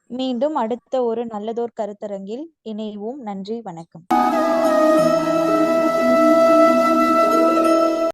மீண்டும் அடுத்த ஒரு நல்லதோர் கருத்தரங்கில் இணைவோம். நன்றி, வணக்கம்.